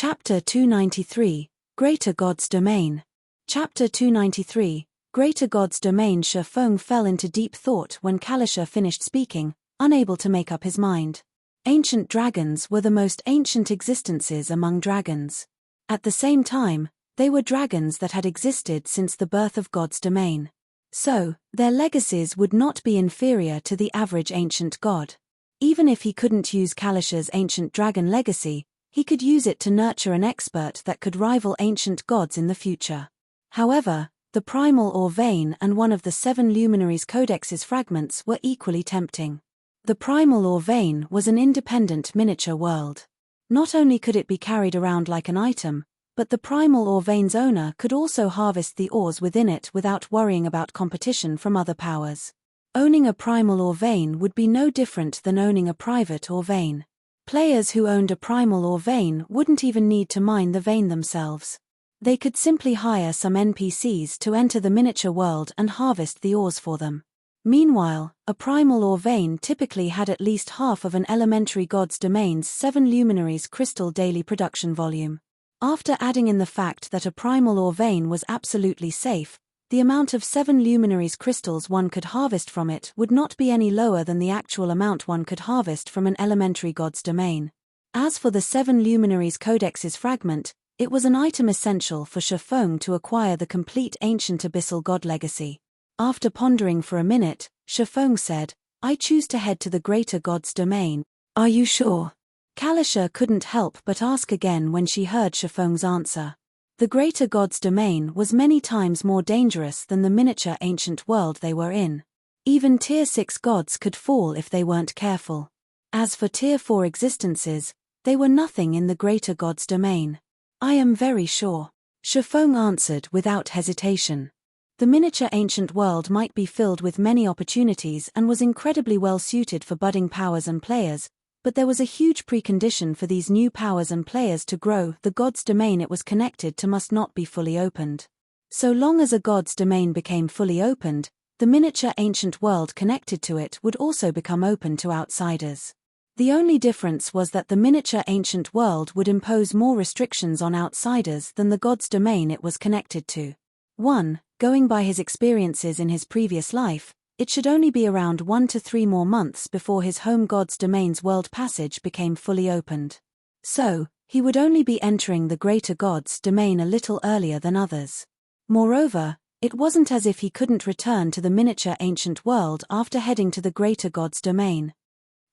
Chapter 293, Greater God's Domain. Chapter 293, Greater God's Domain. Shifeng fell into deep thought when Kalisha finished speaking, unable to make up his mind. Ancient dragons were the most ancient existences among dragons. At the same time, they were dragons that had existed since the birth of God's domain. So, their legacies would not be inferior to the average ancient god. Even if he couldn't use Kalisha's ancient dragon legacy, he could use it to nurture an expert that could rival ancient gods in the future. However, the primal or vein and one of the 7 luminaries' codex's fragments were equally tempting. The primal or vein was an independent miniature world. Not only could it be carried around like an item, but the primal or vein's owner could also harvest the ores within it without worrying about competition from other powers. Owning a primal or vein would be no different than owning a private or vein. Players who owned a primal or vein wouldn't even need to mine the vein themselves. They could simply hire some NPCs to enter the miniature world and harvest the ores for them. Meanwhile, a primal or vein typically had at least half of an elementary god's domain's 7 luminaries crystal daily production volume. After adding in the fact that a primal or vein was absolutely safe, the amount of 7 luminaries crystals one could harvest from it would not be any lower than the actual amount one could harvest from an elementary god's domain. As for the 7 luminaries codex's fragment, it was an item essential for Shifeng to acquire the complete ancient abyssal god legacy. After pondering for a minute, Shifeng said, "I choose to head to the greater god's domain." "Are you sure?" Kalisha couldn't help but ask again when she heard Shifeng's answer. The greater god's domain was many times more dangerous than the miniature ancient world they were in. Even Tier 6 gods could fall if they weren't careful. As for Tier 4 existences, they were nothing in the greater god's domain. "I am very sure," Shifeng answered without hesitation. The miniature ancient world might be filled with many opportunities and was incredibly well suited for budding powers and players, but there was a huge precondition for these new powers and players to grow. The god's domain it was connected to must not be fully opened. So long as a god's domain became fully opened, the miniature ancient world connected to it would also become open to outsiders. The only difference was that the miniature ancient world would impose more restrictions on outsiders than the god's domain it was connected to. 1. Going by his experiences in his previous life, it should only be around 1 to 3 more months before his home god's domain's world passage became fully opened. So, he would only be entering the greater god's domain a little earlier than others. Moreover, it wasn't as if he couldn't return to the miniature ancient world after heading to the greater god's domain.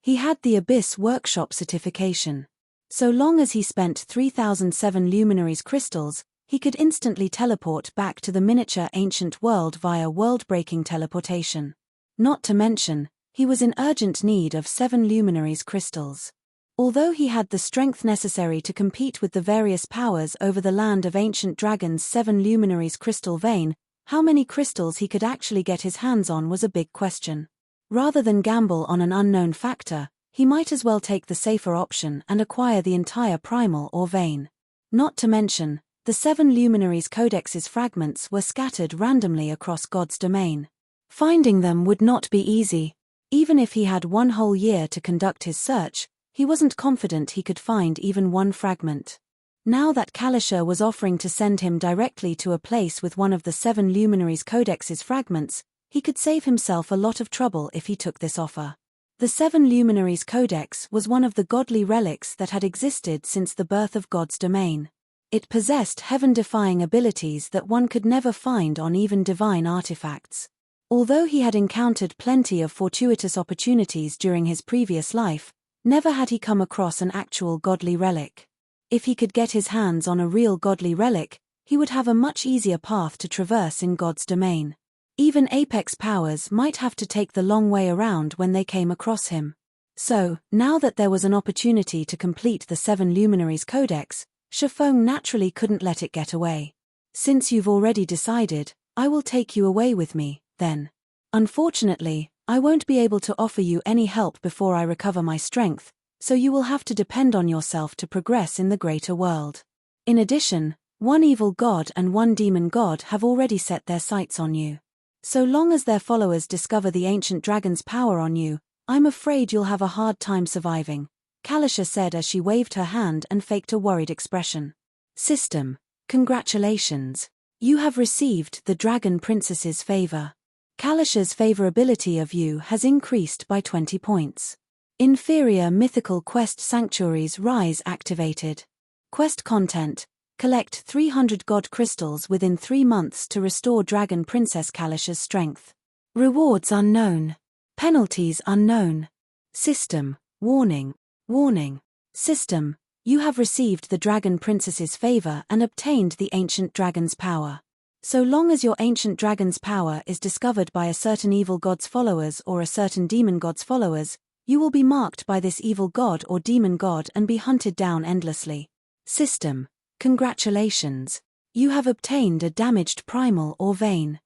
He had the Abyss Workshop certification. So long as he spent 3007 luminaries crystals, he could instantly teleport back to the miniature ancient world via world-breaking teleportation. Not to mention, he was in urgent need of 7 luminaries crystals. Although he had the strength necessary to compete with the various powers over the land of ancient dragons' 7 luminaries crystal vein, how many crystals he could actually get his hands on was a big question. Rather than gamble on an unknown factor, he might as well take the safer option and acquire the entire primal or vein. Not to mention, the 7 luminaries codex's fragments were scattered randomly across God's domain. Finding them would not be easy. Even if he had 1 whole year to conduct his search, he wasn't confident he could find even 1 fragment. Now that Kalisha was offering to send him directly to a place with one of the 7 luminaries codex's fragments, he could save himself a lot of trouble if he took this offer. The 7 luminaries codex was one of the godly relics that had existed since the birth of God's domain. It possessed heaven-defying abilities that one could never find on even divine artifacts. Although he had encountered plenty of fortuitous opportunities during his previous life, never had he come across an actual godly relic. If he could get his hands on a real godly relic, he would have a much easier path to traverse in God's domain. Even apex powers might have to take the long way around when they came across him. So, now that there was an opportunity to complete the 7 luminaries codex, Shifeng naturally couldn't let it get away. "Since you've already decided, I will take you away with me, then. Unfortunately, I won't be able to offer you any help before I recover my strength, so you will have to depend on yourself to progress in the greater world. In addition, 1 evil god and 1 demon god have already set their sights on you. So long as their followers discover the ancient dragon's power on you, I'm afraid you'll have a hard time surviving. Kalisha said as she waved her hand and faked a worried expression. System. Congratulations. You have received the Dragon Princess's favor. Kalisha's favorability of you has increased by 20 points. Inferior mythical quest sanctuaries rise activated. Quest content. Collect 300 god crystals within 3 months to restore Dragon Princess Kalisha's strength. Rewards unknown. Penalties unknown. System. Warning. Warning. System. You have received the Dragon Princess's favor and obtained the Ancient Dragon's power. So long as your Ancient Dragon's power is discovered by a certain evil god's followers or a certain demon god's followers, you will be marked by this evil god or demon god and be hunted down endlessly. System. Congratulations. You have obtained a damaged primal or vein.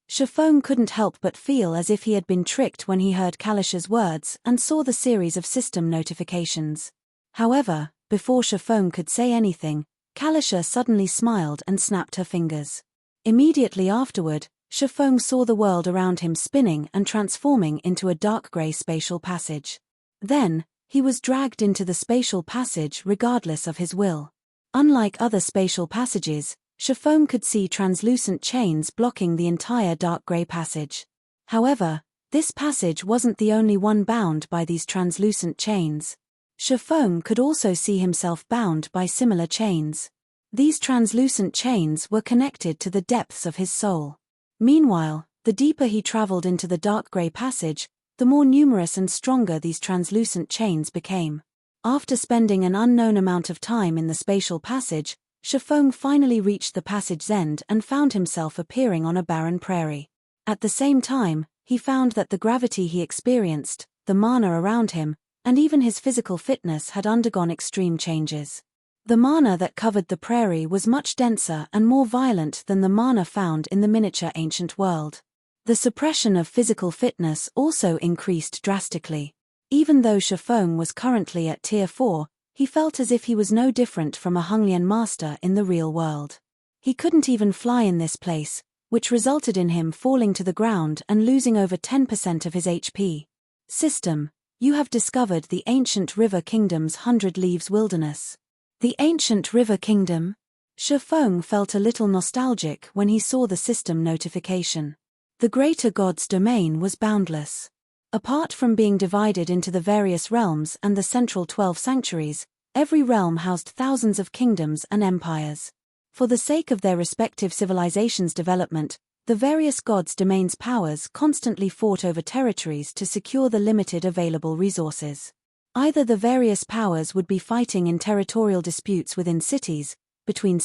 Shafong couldn't help but feel as if he had been tricked when he heard Kalisha's words and saw the series of system notifications. However, before Shafong could say anything, Kalisha suddenly smiled and snapped her fingers. Immediately afterward, Shafong saw the world around him spinning and transforming into a dark grey spatial passage. Then, he was dragged into the spatial passage regardless of his will. Unlike other spatial passages, Shafong could see translucent chains blocking the entire dark grey passage. However, this passage wasn't the only one bound by these translucent chains. Shafong could also see himself bound by similar chains. These translucent chains were connected to the depths of his soul. Meanwhile, the deeper he traveled into the dark grey passage, the more numerous and stronger these translucent chains became. After spending an unknown amount of time in the spatial passage, Shafong finally reached the passage's end and found himself appearing on a barren prairie. At the same time, he found that the gravity he experienced, the mana around him, and even his physical fitness had undergone extreme changes. The mana that covered the prairie was much denser and more violent than the mana found in the miniature ancient world. The suppression of physical fitness also increased drastically. Even though Shafong was currently at Tier 4, he felt as if he was no different from a Hunglian master in the real world. He couldn't even fly in this place, which resulted in him falling to the ground and losing over 10% of his HP. System. You have discovered the Ancient River Kingdom's 100 Leaves Wilderness. The Ancient River Kingdom? Shafong felt a little nostalgic when he saw the system notification. The Greater God's domain was boundless. Apart from being divided into the various realms and the central 12 sanctuaries, every realm housed thousands of kingdoms and empires. For the sake of their respective civilizations' development, the various gods' domains' powers constantly fought over territories to secure the limited available resources. Either the various powers would be fighting in territorial disputes within cities, between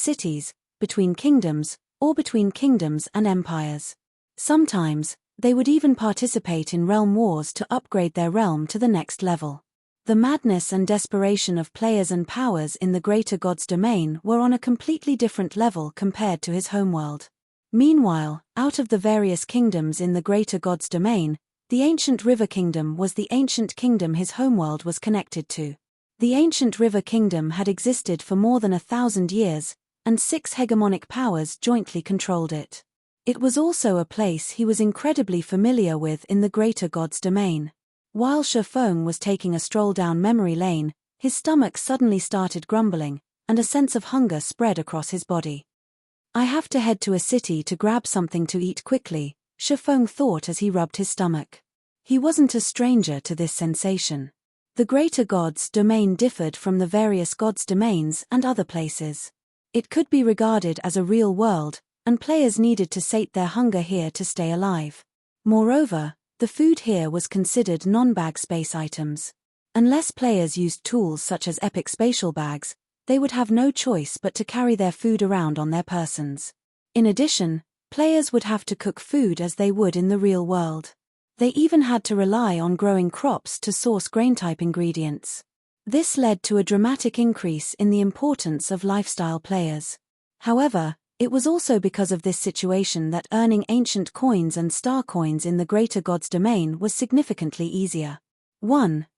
kingdoms, or between kingdoms and empires. Sometimes, they would even participate in realm wars to upgrade their realm to the next level. The madness and desperation of players and powers in the Greater God's domain were on a completely different level compared to his homeworld. Meanwhile, out of the various kingdoms in the Greater God's domain, the Ancient River Kingdom was the ancient kingdom his homeworld was connected to. The Ancient River Kingdom had existed for more than 1,000 years, and 6 hegemonic powers jointly controlled it. It was also a place he was incredibly familiar with in the Greater God's domain. While Shafong was taking a stroll down memory lane, his stomach suddenly started grumbling, and a sense of hunger spread across his body. I have to head to a city to grab something to eat quickly, Shafong thought as he rubbed his stomach. He wasn't a stranger to this sensation. The Greater God's domain differed from the various gods' domains and other places. It could be regarded as a real world, and players needed to sate their hunger here to stay alive. Moreover, the food here was considered non-bag space items. Unless players used tools such as epic spatial bags, they would have no choice but to carry their food around on their persons. In addition, players would have to cook food as they would in the real world. They even had to rely on growing crops to source grain-type ingredients. This led to a dramatic increase in the importance of lifestyle players. However, it was also because of this situation that earning ancient coins and star coins in the Greater God's domain was significantly easier.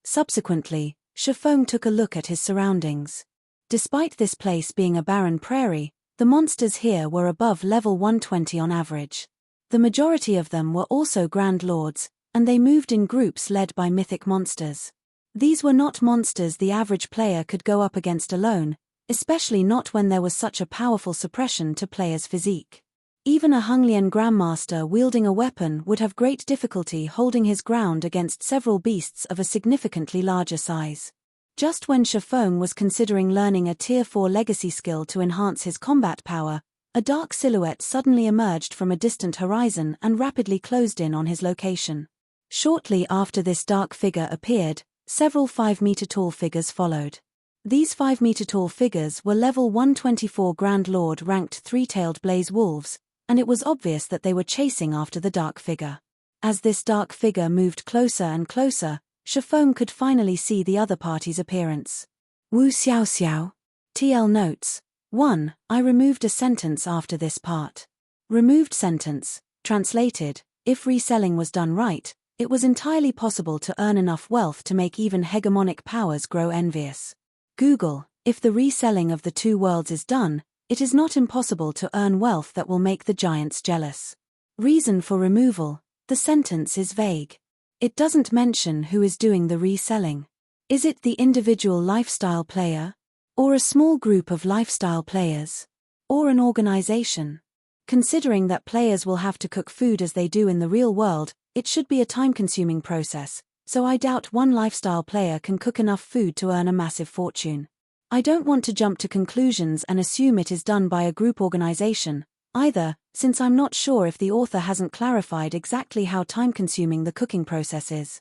Subsequently, Shafong took a look at his surroundings. Despite this place being a barren prairie, the monsters here were above level 120 on average. The majority of them were also Grand Lords, and they moved in groups led by mythic monsters. These were not monsters the average player could go up against alone, especially not when there was such a powerful suppression to players' physique. Even a Hunglian Grandmaster wielding a weapon would have great difficulty holding his ground against several beasts of a significantly larger size. Just when Shifeng was considering learning a Tier 4 legacy skill to enhance his combat power, a dark silhouette suddenly emerged from a distant horizon and rapidly closed in on his location. Shortly after this dark figure appeared, several 5-meter-tall figures followed. These 5-meter-tall figures were level 124 Grand Lord ranked three-tailed blaze wolves, and it was obvious that they were chasing after the dark figure. As this dark figure moved closer and closer, Shifeng could finally see the other party's appearance. Wu Xiao Xiao. TL notes. 1. I removed a sentence after this part. Removed sentence. Translated, if reselling was done right, it was entirely possible to earn enough wealth to make even hegemonic powers grow envious. Google, if the reselling of the two worlds is done, it is not impossible to earn wealth that will make the giants jealous. Reason for removal. The sentence is vague. It doesn't mention who is doing the reselling. Is it the individual lifestyle player? Or a small group of lifestyle players? Or an organization? Considering that players will have to cook food as they do in the real world, it should be a time-consuming process, so I doubt one lifestyle player can cook enough food to earn a massive fortune. I don't want to jump to conclusions and assume it is done by a group organization, either, since I'm not sure if the author hasn't clarified exactly how time-consuming the cooking process is.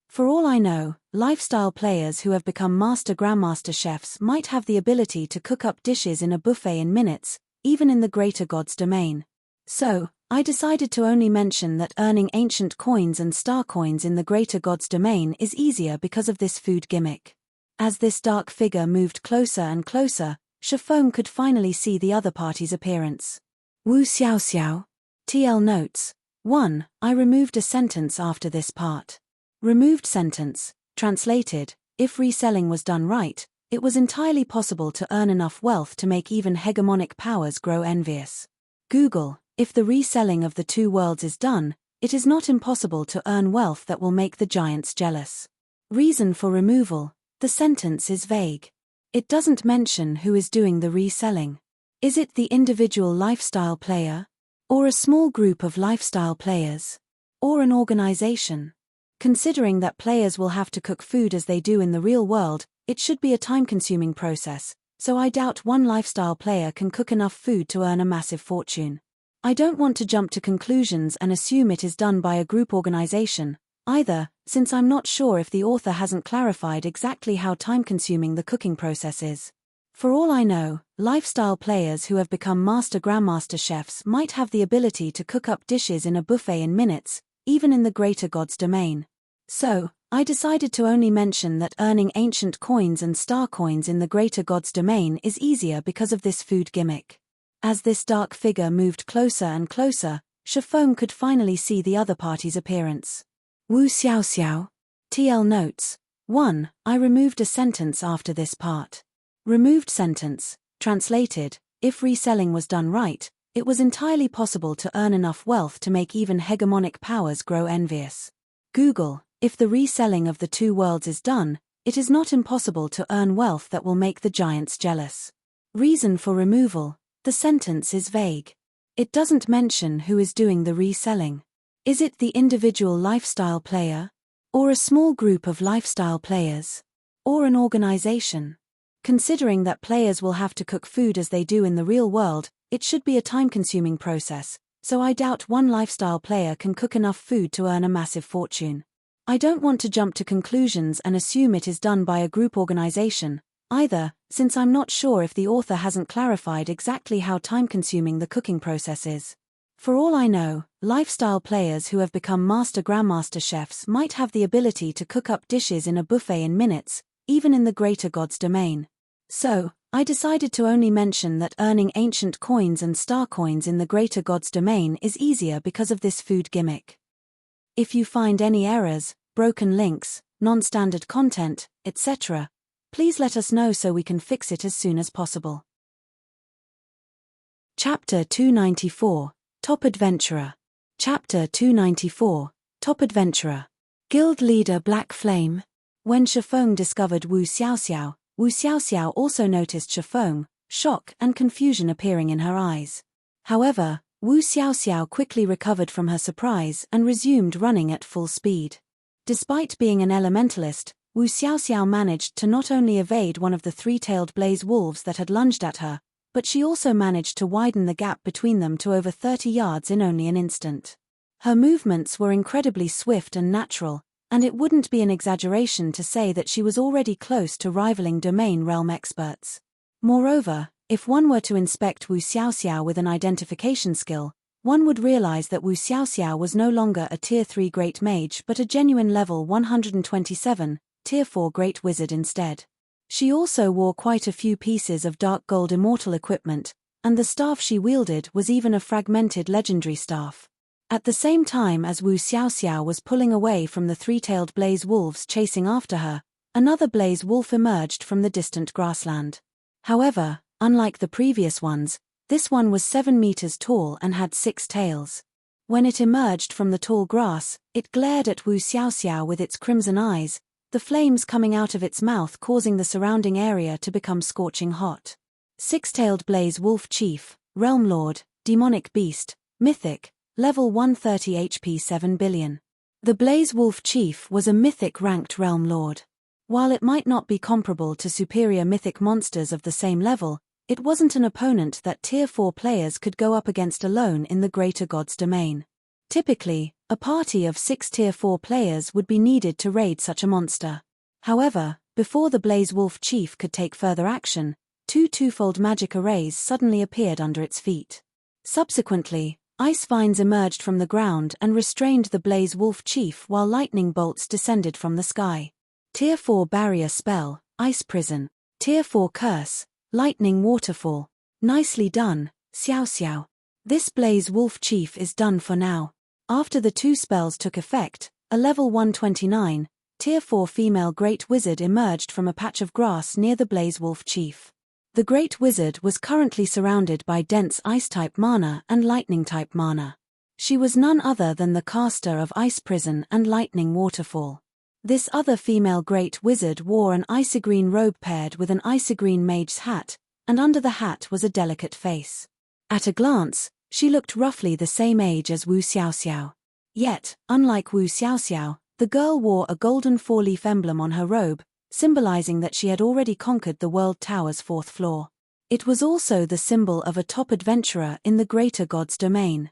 For all I know, lifestyle players who have become master grandmaster chefs might have the ability to cook up dishes in a buffet in minutes, even in the greater god's domain. So, I decided to only mention that earning ancient coins and star coins in the greater god's domain is easier because of this food gimmick. As this dark figure moved closer and closer, Shifeng could finally see the other party's appearance. Wu Xiao Xiao. TL notes. 1. I removed a sentence after this part. Removed sentence. Translated, if reselling was done right, it was entirely possible to earn enough wealth to make even hegemonic powers grow envious. Google, if the reselling of the two worlds is done, it is not impossible to earn wealth that will make the giants jealous. Reason for removal. The sentence is vague. It doesn't mention who is doing the reselling. Is it the individual lifestyle player? Or a small group of lifestyle players? Or an organization? Considering that players will have to cook food as they do in the real world, it should be a time-consuming process, so I doubt one lifestyle player can cook enough food to earn a massive fortune. I don't want to jump to conclusions and assume it is done by a group organization, either, since I'm not sure if the author hasn't clarified exactly how time-consuming the cooking process is. For all I know, lifestyle players who have become master grandmaster chefs might have the ability to cook up dishes in a buffet in minutes, even in the greater god's domain. So, I decided to only mention that earning ancient coins and star coins in the greater god's domain is easier because of this food gimmick. As this dark figure moved closer and closer, Shifeng could finally see the other party's appearance. Wu Xiao Xiao. TL notes. 1. I removed a sentence after this part. Removed sentence. Translated, if reselling was done right, it was entirely possible to earn enough wealth to make even hegemonic powers grow envious. Google, if the reselling of the two worlds is done, it is not impossible to earn wealth that will make the giants jealous. Reason for removal. The sentence is vague. It doesn't mention who is doing the reselling. Is it the individual lifestyle player? Or a small group of lifestyle players? Or an organization? Considering that players will have to cook food as they do in the real world, it should be a time-consuming process, so I doubt one lifestyle player can cook enough food to earn a massive fortune. I don't want to jump to conclusions and assume it is done by a group organization, either, since I'm not sure if the author hasn't clarified exactly how time-consuming the cooking process is. For all I know, lifestyle players who have become master grandmaster chefs might have the ability to cook up dishes in a buffet in minutes, even in the greater god's domain. So, I decided to only mention that earning ancient coins and star coins in the greater god's domain is easier because of this food gimmick. If you find any errors, broken links, non-standard content, etc., please let us know so we can fix it as soon as possible. Chapter 294, Top Adventurer. Chapter 294, Top Adventurer. Guild Leader Black Flame. When Shifeng discovered Wu Xiaoxiao also noticed Shifeng, shock and confusion appearing in her eyes. However, Wu Xiaoxiao quickly recovered from her surprise and resumed running at full speed. Despite being an elementalist, Wu Xiaoxiao managed to not only evade one of the three-tailed blaze wolves that had lunged at her, but she also managed to widen the gap between them to over 30 yards in only an instant. Her movements were incredibly swift and natural, and it wouldn't be an exaggeration to say that she was already close to rivaling domain realm experts. Moreover, if one were to inspect Wu Xiaoxiao with an identification skill, one would realize that Wu Xiaoxiao was no longer a Tier 3 Great Mage but a genuine level 127, Tier 4 Great Wizard instead. She also wore quite a few pieces of dark gold immortal equipment, and the staff she wielded was even a fragmented legendary staff. At the same time as Wu Xiaoxiao was pulling away from the three-tailed blaze wolves chasing after her, another blaze wolf emerged from the distant grassland. However, unlike the previous ones, this one was 7 meters tall and had 6 tails. When it emerged from the tall grass, it glared at Wu Xiaoxiao with its crimson eyes, the flames coming out of its mouth causing the surrounding area to become scorching hot. Six-tailed blaze wolf chief, realm lord, demonic beast, mythic, level 130 HP 7 billion. The blaze wolf chief was a mythic ranked realm lord. While it might not be comparable to superior mythic monsters of the same level, it wasn't an opponent that Tier 4 players could go up against alone in the greater god's domain. Typically, a party of 6 Tier 4 players would be needed to raid such a monster. However, before the blaze wolf chief could take further action, 2 twofold magic arrays suddenly appeared under its feet. Subsequently, ice vines emerged from the ground and restrained the blaze wolf chief while lightning bolts descended from the sky. Tier 4 barrier spell, ice prison. Tier 4 curse, lightning waterfall. Nicely done, Xiao Xiao. This blaze wolf chief is done for now. After the 2 spells took effect, a level 129, Tier 4 female Great Wizard emerged from a patch of grass near the blaze wolf chief. The Great Wizard was currently surrounded by dense ice-type mana and lightning-type mana. She was none other than the caster of Ice Prison and Lightning Waterfall. This other female Great Wizard wore an icy-green robe paired with an icy-green mage's hat, and under the hat was a delicate face. At a glance, she looked roughly the same age as Wu Xiaoxiao. Yet, unlike Wu Xiaoxiao, the girl wore a golden 4-leaf emblem on her robe, symbolizing that she had already conquered the World Tower's 4th floor. It was also the symbol of a top adventurer in the greater god's domain.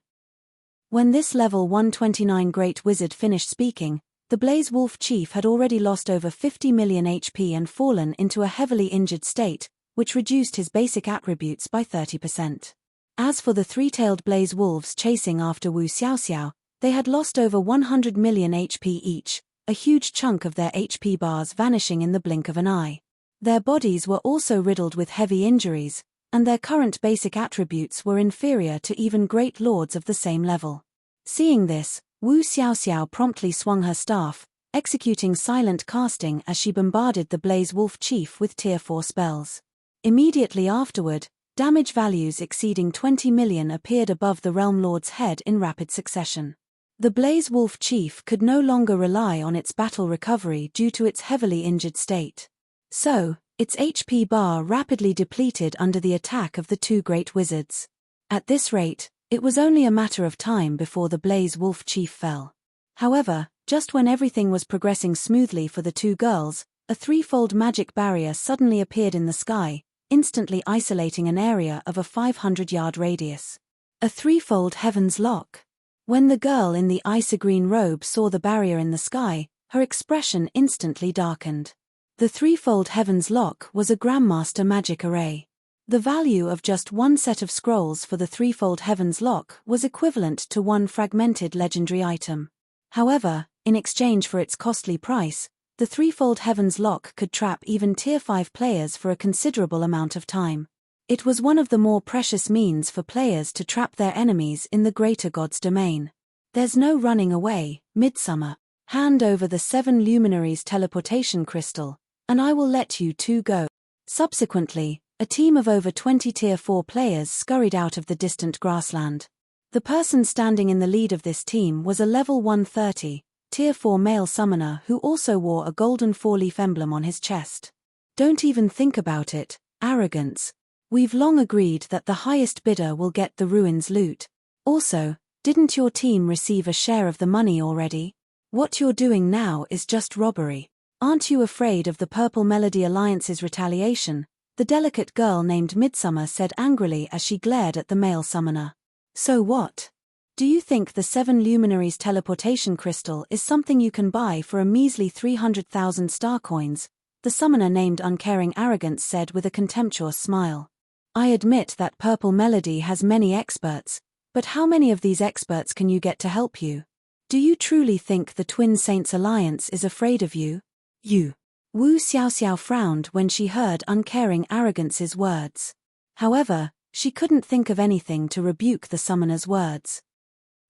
When this level 129 Great Wizard finished speaking, the Blaze Wolf Chief had already lost over 50 million HP and fallen into a heavily injured state, which reduced his basic attributes by 30%. As for the three-tailed Blaze Wolves chasing after Wu Xiaoxiao, they had lost over 100 million HP each, a huge chunk of their HP bars vanishing in the blink of an eye. Their bodies were also riddled with heavy injuries, and their current basic attributes were inferior to even great lords of the same level. Seeing this, Wu Xiaoxiao promptly swung her staff, executing silent casting as she bombarded the Blaze Wolf Chief with Tier 4 spells. Immediately afterward, damage values exceeding 20 million appeared above the Realm Lord's head in rapid succession. The Blaze Wolf Chief could no longer rely on its battle recovery due to its heavily injured state. So, its HP bar rapidly depleted under the attack of the 2 great wizards. At this rate, it was only a matter of time before the Blaze Wolf Chief fell. However, just when everything was progressing smoothly for the 2 girls, a 3-fold magic barrier suddenly appeared in the sky, instantly isolating an area of a 500-yard radius. A 3-fold Heaven's Lock. When the girl in the icy-green robe saw the barrier in the sky, her expression instantly darkened. The 3-fold Heaven's Lock was a Grandmaster magic array. The value of just 1 set of scrolls for the 3-fold Heaven's Lock was equivalent to 1 fragmented legendary item. However, in exchange for its costly price, the 3-fold Heaven's Lock could trap even Tier 5 players for a considerable amount of time. It was one of the more precious means for players to trap their enemies in the greater god's domain. There's no running away, Midsummer. Hand over the 7 luminaries teleportation crystal, and I will let you 2 go. Subsequently, a team of over 20 Tier 4 players scurried out of the distant grassland. The person standing in the lead of this team was a level 130, Tier 4 male summoner who also wore a golden 4-leaf emblem on his chest. Don't even think about it, arrogance. We've long agreed that the highest bidder will get the ruins loot. Also, didn't your team receive a share of the money already? What you're doing now is just robbery. Aren't you afraid of the Purple Melody Alliance's retaliation? The delicate girl named Midsummer said angrily as she glared at the male summoner. So what? Do you think the 7 Luminaries teleportation crystal is something you can buy for a measly 300,000 star coins? The summoner named Uncaring Arrogance said with a contemptuous smile. I admit that Purple Melody has many experts, but how many of these experts can you get to help you? Do you truly think the Twin Saints Alliance is afraid of you? You. Wu Xiaoxiao frowned when she heard Uncaring Arrogance's words. However, she couldn't think of anything to rebuke the summoner's words.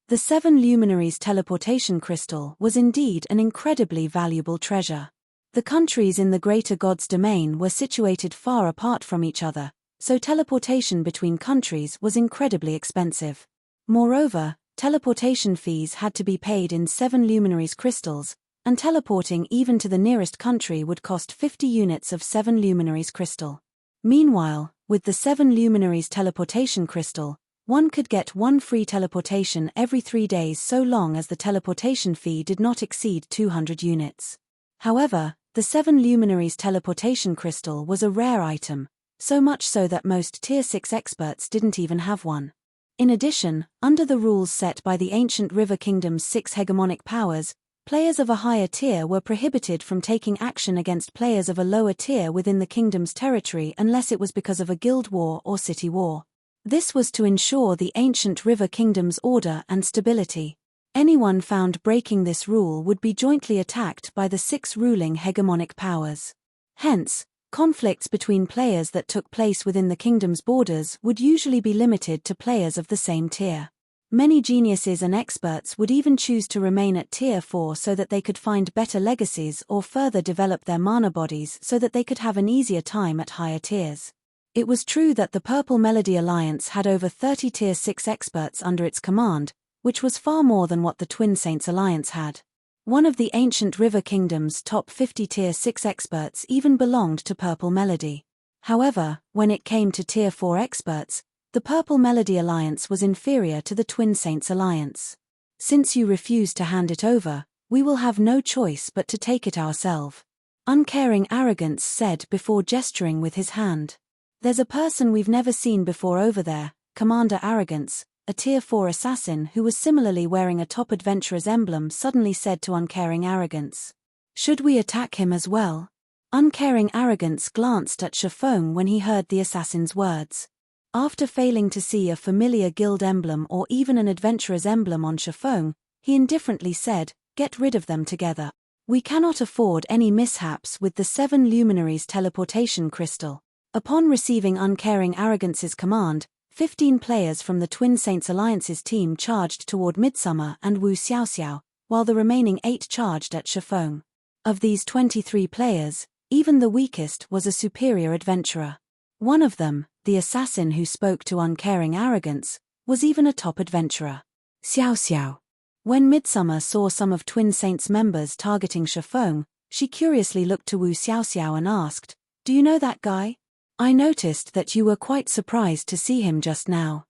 The 7 Luminaries teleportation crystal was indeed an incredibly valuable treasure. The countries in the Greater God's domain were situated far apart from each other, so teleportation between countries was incredibly expensive. Moreover, teleportation fees had to be paid in 7 Luminaries crystals, and teleporting even to the nearest country would cost 50 units of 7 Luminaries crystal. Meanwhile, with the 7 Luminaries teleportation crystal, one could get one free teleportation every 3 days so long as the teleportation fee did not exceed 200 units. However, the 7 Luminaries teleportation crystal was a rare item, so much so that most Tier 6 experts didn't even have one. In addition, under the rules set by the ancient River Kingdom's 6 hegemonic powers, players of a higher tier were prohibited from taking action against players of a lower tier within the kingdom's territory unless it was because of a guild war or city war. This was to ensure the ancient River Kingdom's order and stability. Anyone found breaking this rule would be jointly attacked by the 6 ruling hegemonic powers. Hence, conflicts between players that took place within the kingdom's borders would usually be limited to players of the same tier. Many geniuses and experts would even choose to remain at Tier 4 so that they could find better legacies or further develop their mana bodies so that they could have an easier time at higher tiers. It was true that the Purple Melody Alliance had over 30 Tier 6 experts under its command, which was far more than what the Twin Saints Alliance had. One of the ancient River Kingdom's top 50 Tier 6 experts even belonged to Purple Melody. However, when it came to Tier 4 experts, the Purple Melody Alliance was inferior to the Twin Saints Alliance. Since you refuse to hand it over, we will have no choice but to take it ourselves. Uncaring Arrogance said before gesturing with his hand. There's a person we've never seen before over there, Commander Arrogance, a Tier 4 assassin who was similarly wearing a top adventurer's emblem suddenly said to Uncaring Arrogance. Should we attack him as well? Uncaring Arrogance glanced at Shifeng when he heard the assassin's words. After failing to see a familiar guild emblem or even an adventurer's emblem on Shifeng, he indifferently said, "Get rid of them together. We cannot afford any mishaps with the 7 Luminaries teleportation crystal." Upon receiving Uncaring Arrogance's command, 15 players from the Twin Saints Alliance's team charged toward Midsummer and Wu Xiaoxiao, while the remaining 8 charged at Shifeng. Of these 23 players, even the weakest was a superior adventurer. One of them, the assassin who spoke to Uncaring Arrogance, was even a top adventurer. Xiaoxiao. When Midsummer saw some of Twin Saints members targeting Shifeng, she curiously looked to Wu Xiaoxiao and asked, "Do you know that guy? I noticed that you were quite surprised to see him just now."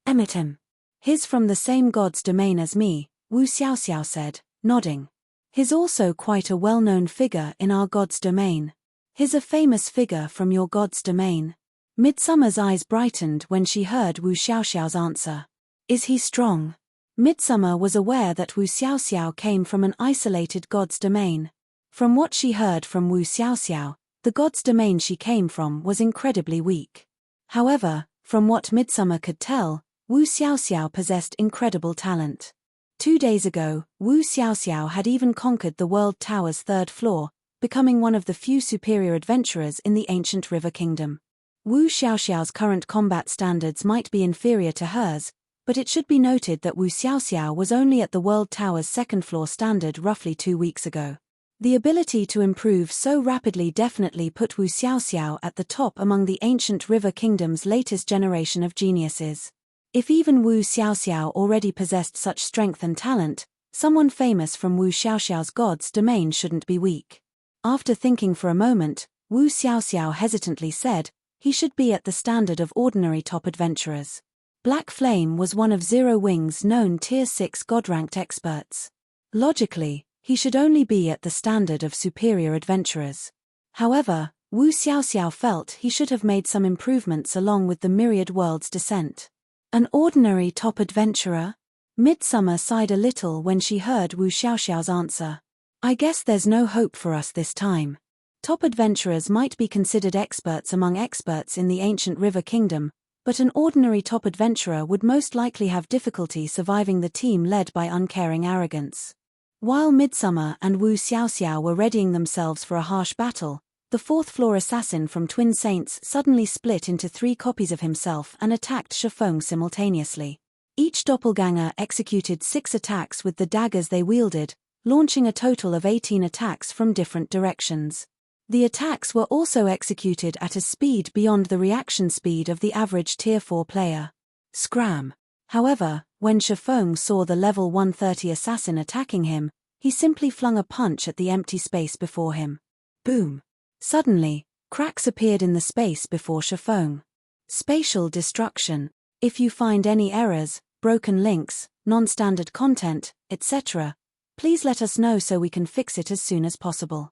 "Emit him. He's from the same god's domain as me," Wu Xiaoxiao said, nodding. "He's also quite a well-known figure in our god's domain. He's a famous figure from your god's domain." Midsummer's eyes brightened when she heard Wu Xiaoxiao's answer. "Is he strong?" Midsummer was aware that Wu Xiaoxiao came from an isolated god's domain. From what she heard from Wu Xiaoxiao, the god's domain she came from was incredibly weak. However, from what Midsummer could tell, Wu Xiaoxiao possessed incredible talent. 2 days ago, Wu Xiaoxiao had even conquered the World Tower's 3rd floor, becoming one of the few superior adventurers in the ancient River Kingdom. Wu Xiaoxiao's current combat standards might be inferior to hers, but it should be noted that Wu Xiaoxiao was only at the World Tower's 2nd floor standard roughly 2 weeks ago. The ability to improve so rapidly definitely put Wu Xiaoxiao at the top among the ancient River Kingdom's latest generation of geniuses. If even Wu Xiaoxiao already possessed such strength and talent, Someone famous from Wu Xiaoxiao's God's domain shouldn't be weak. After thinking for a moment, Wu Xiaoxiao hesitantly said, he should be at the standard of ordinary top adventurers. Black Flame was one of Zero Wing's known Tier 6 God-ranked experts. Logically, he should only be at the standard of superior adventurers. However, Wu Xiaoxiao felt he should have made some improvements along with the Myriad World's descent. An ordinary top adventurer? Midsummer sighed a little when she heard Wu Xiaoxiao's answer. I guess there's no hope for us this time. Top adventurers might be considered experts among experts in the ancient River Kingdom, but an ordinary top adventurer would most likely have difficulty surviving the team led by uncaring arrogance. While Midsummer and Wu Xiaoxiao were readying themselves for a harsh battle, the fourth-floor assassin from Twin Saints suddenly split into 3 copies of himself and attacked Shifeng simultaneously. Each doppelganger executed 6 attacks with the daggers they wielded, launching a total of 18 attacks from different directions. The attacks were also executed at a speed beyond the reaction speed of the average Tier 4 player. Scram! However, when Shifeng saw the level 130 assassin attacking him, he simply flung a punch at the empty space before him. Boom! Suddenly, cracks appeared in the space before Shifeng. Spatial destruction. If you find any errors, broken links, non-standard content, etc., please let us know so we can fix it as soon as possible.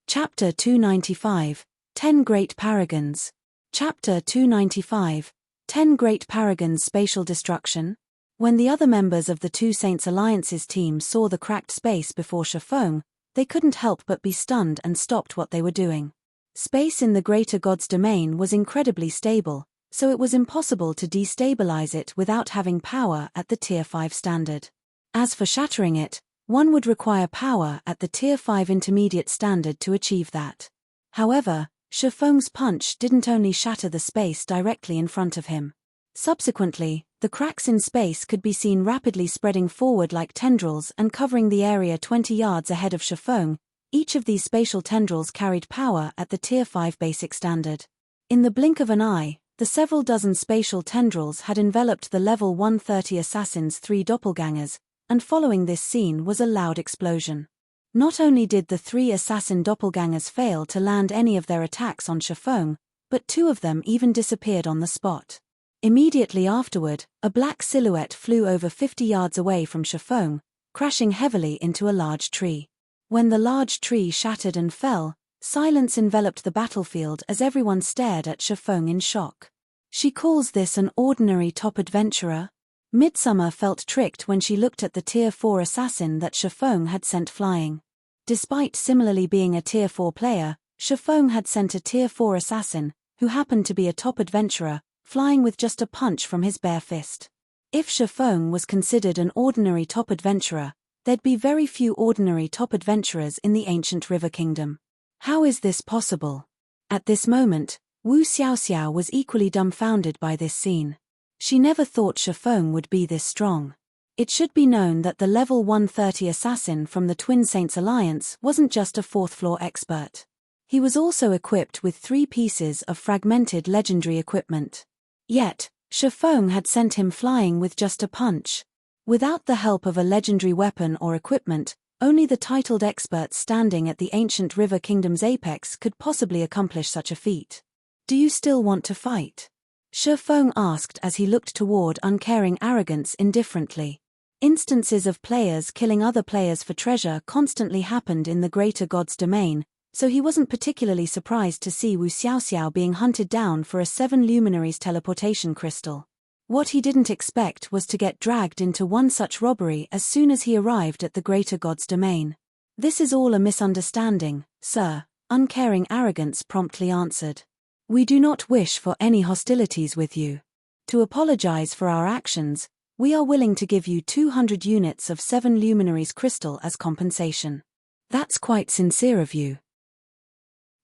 Chapter 295, 10 Great Paragons. Chapter 295, 10 Great Paragons. Spatial destruction. When the other members of the Two Saints Alliance's team saw the cracked space before Shifeng, they couldn't help but be stunned and stopped what they were doing. Space in the Greater God's domain was incredibly stable, so it was impossible to destabilize it without having power at the Tier 5 standard. As for shattering it, one would require power at the Tier 5 intermediate standard to achieve that. However, Shifeng's punch didn't only shatter the space directly in front of him. Subsequently, the cracks in space could be seen rapidly spreading forward like tendrils and covering the area 20 yards ahead of Shifeng. Each of these spatial tendrils carried power at the Tier 5 basic standard. In the blink of an eye, the several dozen spatial tendrils had enveloped the level 130 assassin's 3 doppelgangers, and following this scene was a loud explosion. Not only did the 3 assassin doppelgangers fail to land any of their attacks on Shifeng, but 2 of them even disappeared on the spot. Immediately afterward, a black silhouette flew over 50 yards away from Shifeng, crashing heavily into a large tree. When the large tree shattered and fell, silence enveloped the battlefield as everyone stared at Shifeng in shock. She calls this an ordinary top adventurer? Midsummer felt tricked when she looked at the Tier 4 assassin that Shifeng had sent flying. Despite similarly being a Tier 4 player, Shifeng had sent a Tier 4 assassin, who happened to be a top adventurer, flying with just a punch from his bare fist. If Shifeng was considered an ordinary top adventurer, there'd be very few ordinary top adventurers in the ancient River Kingdom. How is this possible? At this moment, Wu Xiaoxiao was equally dumbfounded by this scene. She never thought Shifeng would be this strong. It should be known that the level 130 assassin from the Twin Saints Alliance wasn't just a 4th-floor expert. He was also equipped with 3 pieces of fragmented legendary equipment. Yet, Shifeng had sent him flying with just a punch. Without the help of a legendary weapon or equipment, only the titled experts standing at the ancient River Kingdom's apex could possibly accomplish such a feat. Do you still want to fight? Shifeng asked as he looked toward uncaring arrogance indifferently. Instances of players killing other players for treasure constantly happened in the Greater God's domain, so he wasn't particularly surprised to see Wu Xiaoxiao being hunted down for a 7 luminaries teleportation crystal. What he didn't expect was to get dragged into one such robbery as soon as he arrived at the Greater God's domain. This is all a misunderstanding, sir, uncaring arrogance promptly answered. We do not wish for any hostilities with you. To apologize for our actions, we are willing to give you 200 units of 7 luminaries crystal as compensation. That's quite sincere of you.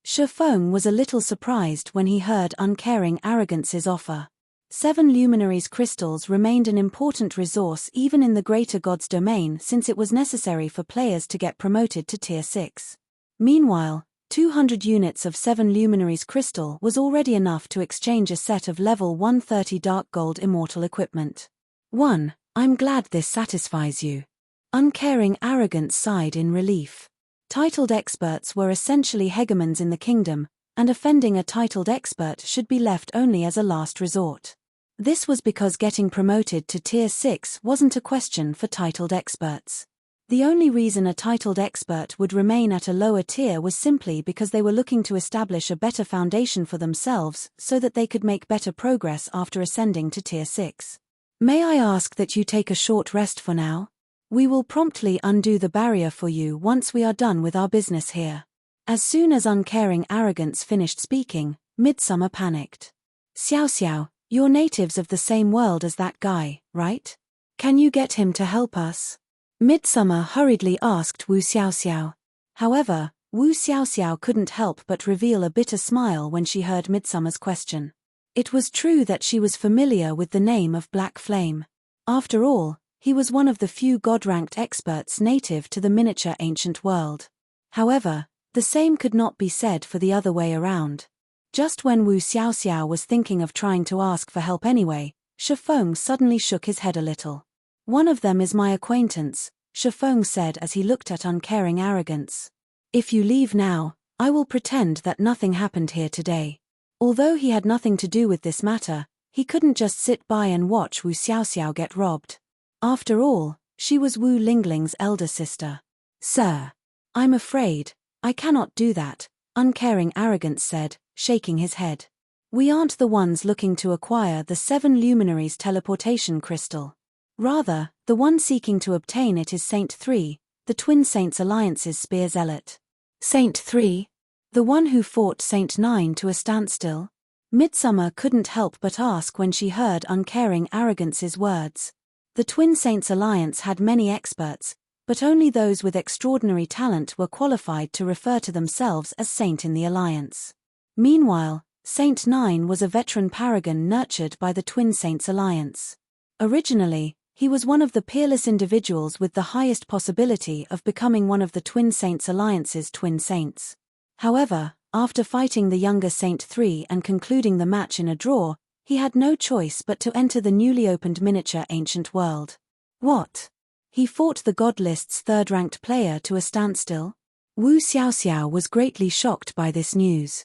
Shifeng was a little surprised when he heard uncaring arrogance's offer. 7 luminaries crystals remained an important resource even in the Greater God's domain since it was necessary for players to get promoted to Tier 6. Meanwhile, 200 units of 7 luminaries crystal was already enough to exchange a set of level 130 dark gold immortal equipment. 1. I'm glad this satisfies you. Uncaring arrogance sighed in relief. Titled experts were essentially hegemons in the kingdom, and offending a titled expert should be left only as a last resort. This was because getting promoted to Tier 6 wasn't a question for titled experts. The only reason a titled expert would remain at a lower tier was simply because they were looking to establish a better foundation for themselves so that they could make better progress after ascending to Tier 6. May I ask that you take a short rest for now? We will promptly undo the barrier for you once we are done with our business here. As soon as uncaring arrogance finished speaking, Midsummer panicked. Xiao Xiao, you're natives of the same world as that guy, right? Can you get him to help us? Midsummer hurriedly asked Wu Xiaoxiao. However, Wu Xiaoxiao couldn't help but reveal a bitter smile when she heard Midsummer's question. It was true that she was familiar with the name of Black Flame. After all, he was one of the few god-ranked experts native to the miniature ancient world. However, the same could not be said for the other way around. Just when Wu Xiaoxiao was thinking of trying to ask for help anyway, Shifeng suddenly shook his head a little. One of them is my acquaintance, Shifeng said as he looked at uncaring arrogance. If you leave now, I will pretend that nothing happened here today. Although he had nothing to do with this matter, he couldn't just sit by and watch Wu Xiaoxiao get robbed. After all, she was Wu Lingling's elder sister. Sir, I'm afraid, I cannot do that, uncaring arrogance said, shaking his head. We aren't the ones looking to acquire the 7 luminaries teleportation crystal. Rather, the one seeking to obtain it is Saint 3, the Twin Saints Alliance's spear zealot. Saint 3? The one who fought Saint 9 to a standstill? Midsummer couldn't help but ask when she heard uncaring arrogance's words. The Twin Saints Alliance had many experts, but only those with extraordinary talent were qualified to refer to themselves as Saint in the Alliance. Meanwhile, Saint 9 was a veteran paragon nurtured by the Twin Saints Alliance. Originally, he was one of the peerless individuals with the highest possibility of becoming one of the Twin Saints Alliance's Twin Saints. However, after fighting the younger Saint 3 and concluding the match in a draw, he had no choice but to enter the newly opened miniature ancient world. What? He fought the God List's third-ranked player to a standstill? Wu Xiaoxiao was greatly shocked by this news.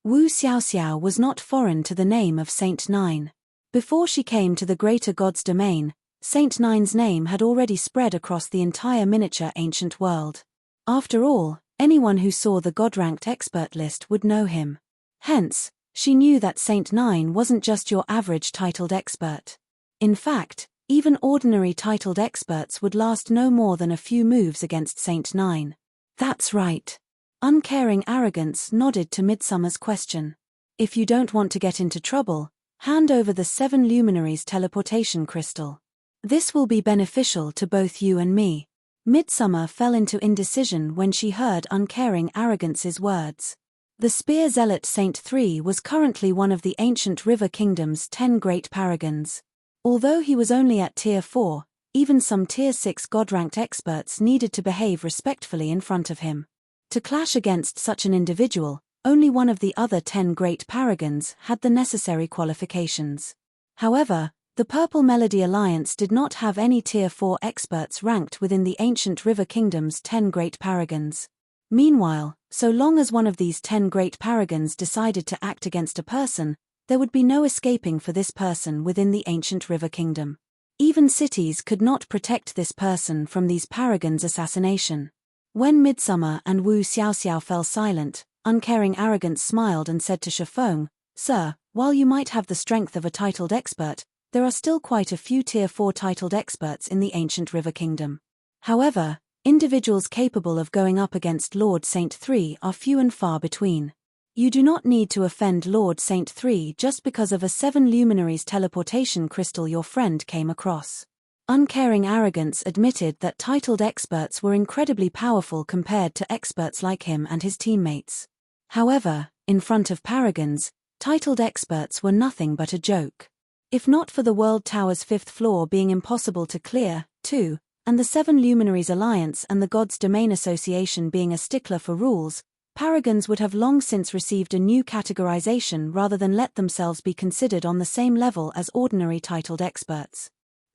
Wu Xiaoxiao was not foreign to the name of Saint 9. Before she came to the greater god's domain, Saint 9's name had already spread across the entire miniature ancient world. After all, anyone who saw the god-ranked expert list would know him. Hence, she knew that Saint 9 wasn't just your average titled expert. In fact, even ordinary titled experts would last no more than a few moves against Saint 9. That's right. Uncaring arrogance nodded to Midsummer's question. If you don't want to get into trouble, hand over the 7 luminaries teleportation crystal. This will be beneficial to both you and me. Midsummer fell into indecision when she heard uncaring arrogance's words. The spear zealot Saint 3 was currently one of the ancient river kingdom's 10 great paragons. Although he was only at Tier 4, even some Tier 6 god-ranked experts needed to behave respectfully in front of him. To clash against such an individual, only one of the other 10 great paragons had the necessary qualifications. However, the Purple Melody Alliance did not have any Tier 4 experts ranked within the ancient river kingdom's 10 great paragons. Meanwhile, so long as one of these 10 great paragons decided to act against a person, there would be no escaping for this person within the ancient river kingdom. Even cities could not protect this person from these paragons' assassination. When Midsummer and Wu Xiaoxiao fell silent, uncaring arrogance smiled and said to Shifeng, "Sir, while you might have the strength of a titled expert, there are still quite a few Tier 4 titled experts in the ancient river kingdom. However, individuals capable of going up against Lord Saint 3 are few and far between. You do not need to offend Lord Saint 3 just because of a 7 luminaries teleportation crystal your friend came across." Uncaring arrogance admitted that titled experts were incredibly powerful compared to experts like him and his teammates. However, in front of paragons, titled experts were nothing but a joke. If not for the World Tower's 5th floor being impossible to clear, too, and the 7 Luminaries Alliance and the God's Domain Association being a stickler for rules, paragons would have long since received a new categorization rather than let themselves be considered on the same level as ordinary titled experts.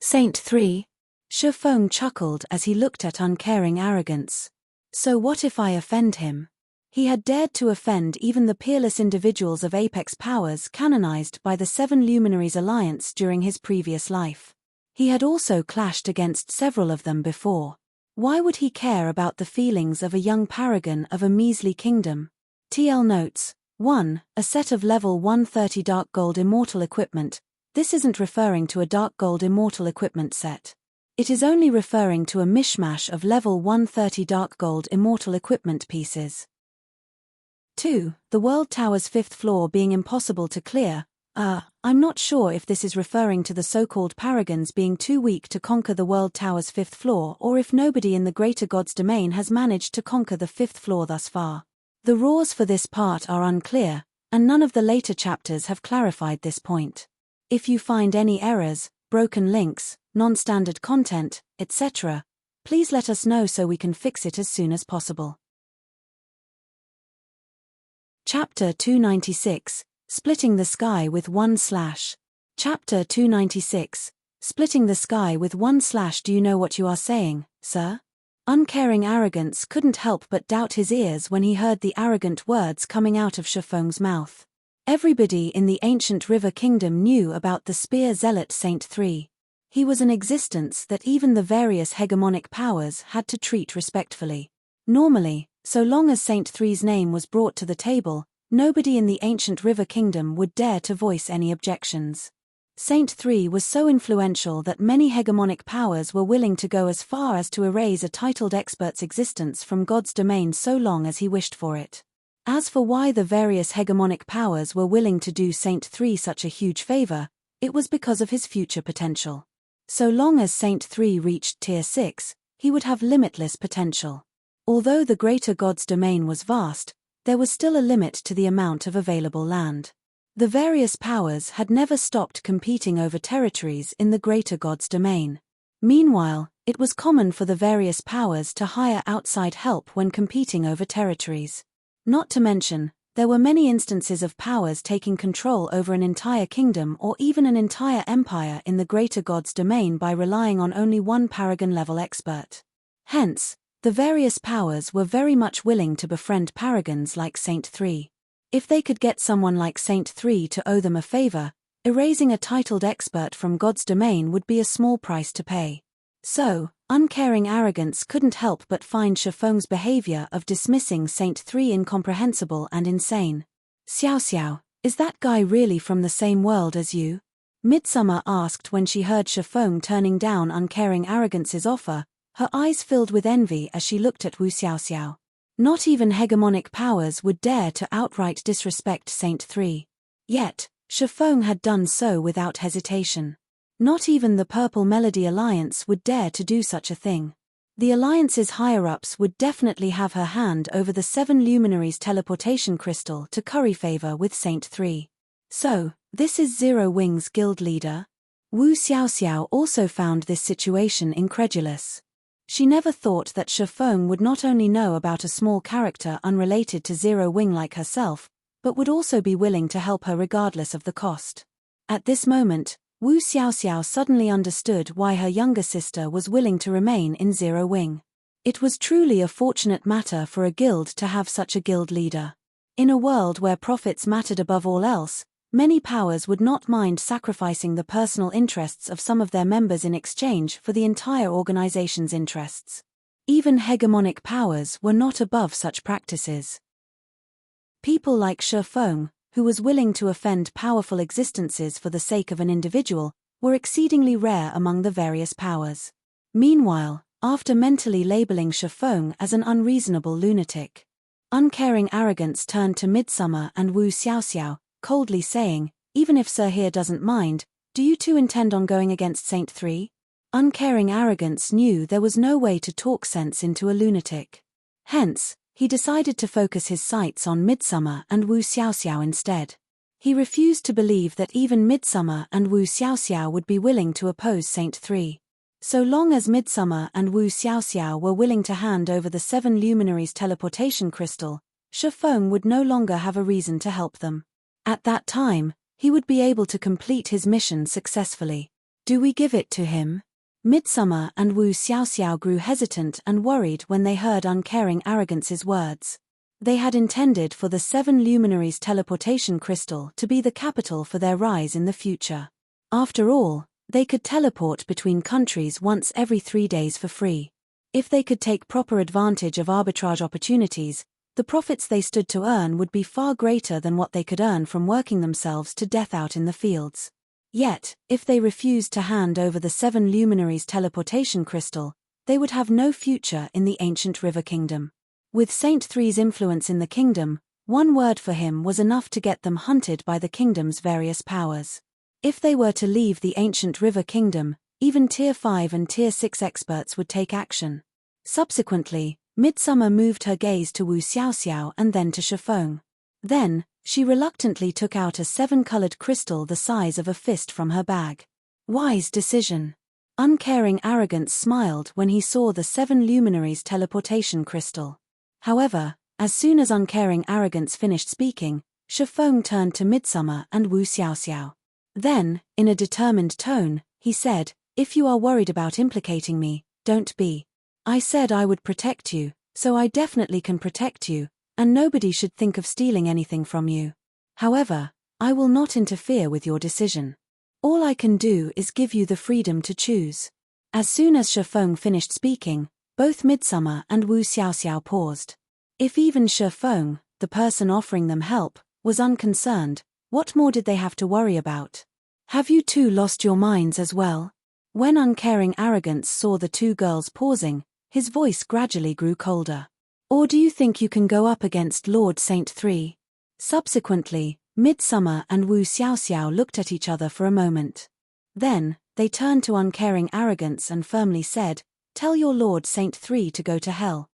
Saint 3. Shifeng chuckled as he looked at uncaring arrogance. So what if I offend him? He had dared to offend even the peerless individuals of apex powers canonized by the Seven Luminaries Alliance during his previous life. He had also clashed against several of them before. Why would he care about the feelings of a young paragon of a measly kingdom? TL notes: 1. A set of level 130 dark gold immortal equipment. This isn't referring to a dark gold immortal equipment set. It is only referring to a mishmash of level 130 dark gold immortal equipment pieces. 2. The World Tower's 5th floor being impossible to clear. I'm not sure if this is referring to the so-called paragons being too weak to conquer the World Tower's 5th floor, or if nobody in the Greater God's domain has managed to conquer the 5th floor thus far. The rules for this part are unclear, and none of the later chapters have clarified this point. If you find any errors, broken links, non-standard content, etc., please let us know so we can fix it as soon as possible. Chapter 296, Splitting the Sky with One Slash. Chapter 296, Splitting the Sky with One Slash. Do you know what you are saying, sir? Uncaring arrogance couldn't help but doubt his ears when he heard the arrogant words coming out of Shifeng's mouth. Everybody in the ancient river kingdom knew about the spear zealot Saint 3. He was an existence that even the various hegemonic powers had to treat respectfully. Normally, so long as Saint 3's name was brought to the table, nobody in the ancient river kingdom would dare to voice any objections. Saint 3 was so influential that many hegemonic powers were willing to go as far as to erase a titled expert's existence from God's domain so long as he wished for it. As for why the various hegemonic powers were willing to do Saint 3 such a huge favor, it was because of his future potential. So long as Saint 3 reached Tier 6, he would have limitless potential. Although the Greater God's domain was vast, there was still a limit to the amount of available land. The various powers had never stopped competing over territories in the Greater God's domain. Meanwhile, it was common for the various powers to hire outside help when competing over territories. Not to mention, there were many instances of powers taking control over an entire kingdom or even an entire empire in the Greater God's domain by relying on only one paragon-level expert. Hence, the various powers were very much willing to befriend paragons like Saint 3. If they could get someone like Saint 3 to owe them a favor, erasing a titled expert from God's domain would be a small price to pay. So, uncaring arrogance couldn't help but find Shifeng's behavior of dismissing Saint 3 incomprehensible and insane. "Xiao Xiao, is that guy really from the same world as you?" Midsummer asked when she heard Shifeng turning down uncaring arrogance's offer, her eyes filled with envy as she looked at Wu Xiaoxiao. Not even hegemonic powers would dare to outright disrespect Saint 3. Yet, Shifeng had done so without hesitation. Not even the Purple Melody Alliance would dare to do such a thing. The Alliance's higher-ups would definitely have her hand over the Seven Luminaries teleportation crystal to curry favor with Saint 3. So, this is Zero Wing's guild leader? Wu Xiaoxiao also found this situation incredulous. She never thought that Shifeng would not only know about a small character unrelated to Zero Wing like herself, but would also be willing to help her regardless of the cost. At this moment, Wu Xiaoxiao suddenly understood why her younger sister was willing to remain in Zero Wing. It was truly a fortunate matter for a guild to have such a guild leader. In a world where profits mattered above all else, many powers would not mind sacrificing the personal interests of some of their members in exchange for the entire organization's interests. Even hegemonic powers were not above such practices. People like Shifeng, who was willing to offend powerful existences for the sake of an individual, were exceedingly rare among the various powers. Meanwhile, after mentally labeling Shifeng as an unreasonable lunatic, uncaring arrogance turned to Midsummer and Wu Xiaoxiao, coldly saying, "Even if Sir here doesn't mind, do you two intend on going against Saint 3? Uncaring arrogance knew there was no way to talk sense into a lunatic. Hence, he decided to focus his sights on Midsummer and Wu Xiaoxiao instead. He refused to believe that even Midsummer and Wu Xiaoxiao would be willing to oppose Saint 3. So long as Midsummer and Wu Xiaoxiao were willing to hand over the Seven Luminaries teleportation crystal, Shifeng would no longer have a reason to help them. At that time, he would be able to complete his mission successfully. Do we give it to him? Midsummer and Wu Xiaoxiao grew hesitant and worried when they heard Uncaring Arrogance's words. They had intended for the 7 luminaries teleportation crystal to be the capital for their rise in the future. After all, they could teleport between countries once every 3 days for free. If they could take proper advantage of arbitrage opportunities, the profits they stood to earn would be far greater than what they could earn from working themselves to death out in the fields. Yet, if they refused to hand over the 7 luminaries teleportation crystal, they would have no future in the ancient river kingdom. With Saint Three's influence in the kingdom, one word for him was enough to get them hunted by the kingdom's various powers. If they were to leave the ancient river kingdom, even Tier 5 and Tier 6 experts would take action. Subsequently, Midsummer moved her gaze to Wu Xiaoxiao and then to Shifeng. Then, she reluctantly took out a 7-colored crystal the size of a fist from her bag. Wise decision. Uncaring Arrogance smiled when he saw the 7 luminaries teleportation crystal. However, as soon as Uncaring Arrogance finished speaking, Shifeng turned to Midsummer and Wu Xiaoxiao. Then, in a determined tone, he said, "If you are worried about implicating me, don't be. I said I would protect you, so I definitely can protect you, and nobody should think of stealing anything from you. However, I will not interfere with your decision. All I can do is give you the freedom to choose." As soon as Shifeng finished speaking, both Midsummer and Wu Xiaoxiao paused. If even Shifeng, the person offering them help, was unconcerned, what more did they have to worry about? Have you two lost your minds as well? When Uncaring Arrogance saw the 2 girls pausing, his voice gradually grew colder. Or do you think you can go up against Lord Saint Three? Subsequently, Midsummer and Wu Xiaoxiao looked at each other for a moment. Then, they turned to Uncaring Arrogance and firmly said, "Tell your Lord Saint Three to go to hell."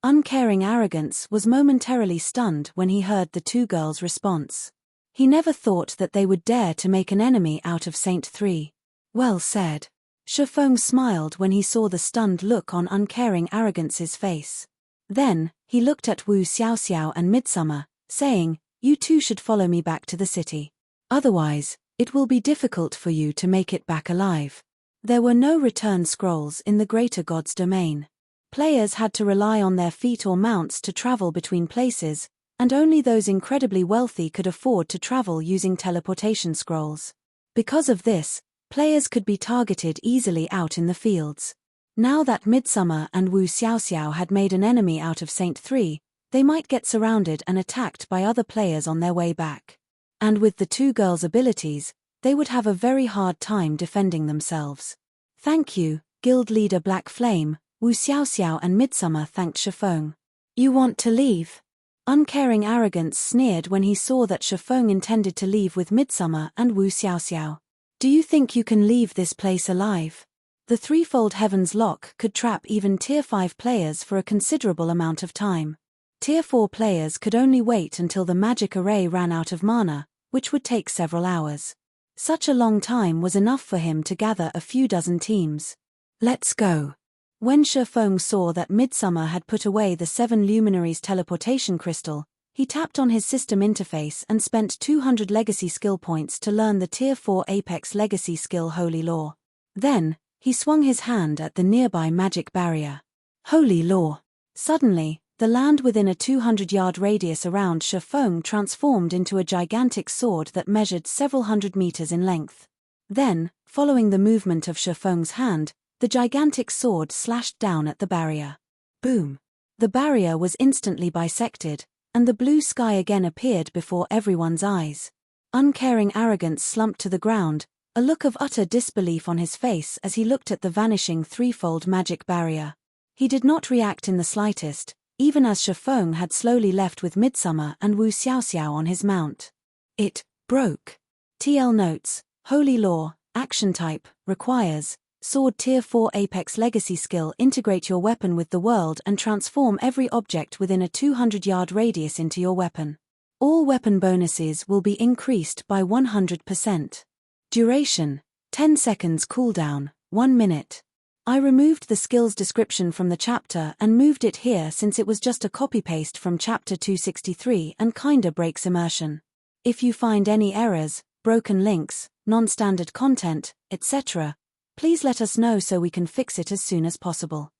Uncaring Arrogance was momentarily stunned when he heard the 2 girls' response. He never thought that they would dare to make an enemy out of Saint Three. Well said. Shifeng smiled when he saw the stunned look on Uncaring Arrogance's face. Then, he looked at Wu Xiaoxiao and Midsummer, saying, "You two should follow me back to the city. Otherwise, it will be difficult for you to make it back alive." There were no return scrolls in the Greater God's domain. Players had to rely on their feet or mounts to travel between places, and only those incredibly wealthy could afford to travel using teleportation scrolls. Because of this, players could be targeted easily out in the fields. Now that Midsummer and Wu Xiaoxiao had made an enemy out of Saint Three, they might get surrounded and attacked by other players on their way back. And with the 2 girls' abilities, they would have a very hard time defending themselves. "Thank you, Guild Leader Black Flame," Wu Xiaoxiao and Midsummer thanked Shifeng. "You want to leave?" Uncaring Arrogance sneered when he saw that Shifeng intended to leave with Midsummer and Wu Xiaoxiao. "Do you think you can leave this place alive? The threefold Heaven's Lock could trap even Tier 5 players for a considerable amount of time. Tier 4 players could only wait until the magic array ran out of mana, which would take several hours. Such a long time was enough for him to gather a few dozen teams. Let's go." When Shifeng saw that Midsummer had put away the 7 luminaries teleportation crystal, he tapped on his system interface and spent 200 legacy skill points to learn the Tier 4 Apex legacy skill Holy Law. Then, he swung his hand at the nearby magic barrier. Holy Law! Suddenly, the land within a 200-yard radius around Shifeng transformed into a gigantic sword that measured several hundred meters in length. Then, following the movement of Shifeng's hand, the gigantic sword slashed down at the barrier. Boom! The barrier was instantly bisected, and the blue sky again appeared before everyone's eyes. Uncaring Arrogance slumped to the ground, a look of utter disbelief on his face as he looked at the vanishing threefold magic barrier. He did not react in the slightest, even as Shifeng had slowly left with Midsummer and Wu Xiaoxiao on his mount. It broke. TL notes: Holy Law, action type, requires Sword Tier 4 Apex Legacy skill. Integrate your weapon with the world and transform every object within a 200-yard radius into your weapon. All weapon bonuses will be increased by 100%. Duration: 10 seconds. Cooldown: 1 minute. I removed the skills description from the chapter and moved it here since it was just a copy-paste from chapter 263 and kinda breaks immersion. If you find any errors, broken links, non-standard content, etc., please let us know so we can fix it as soon as possible.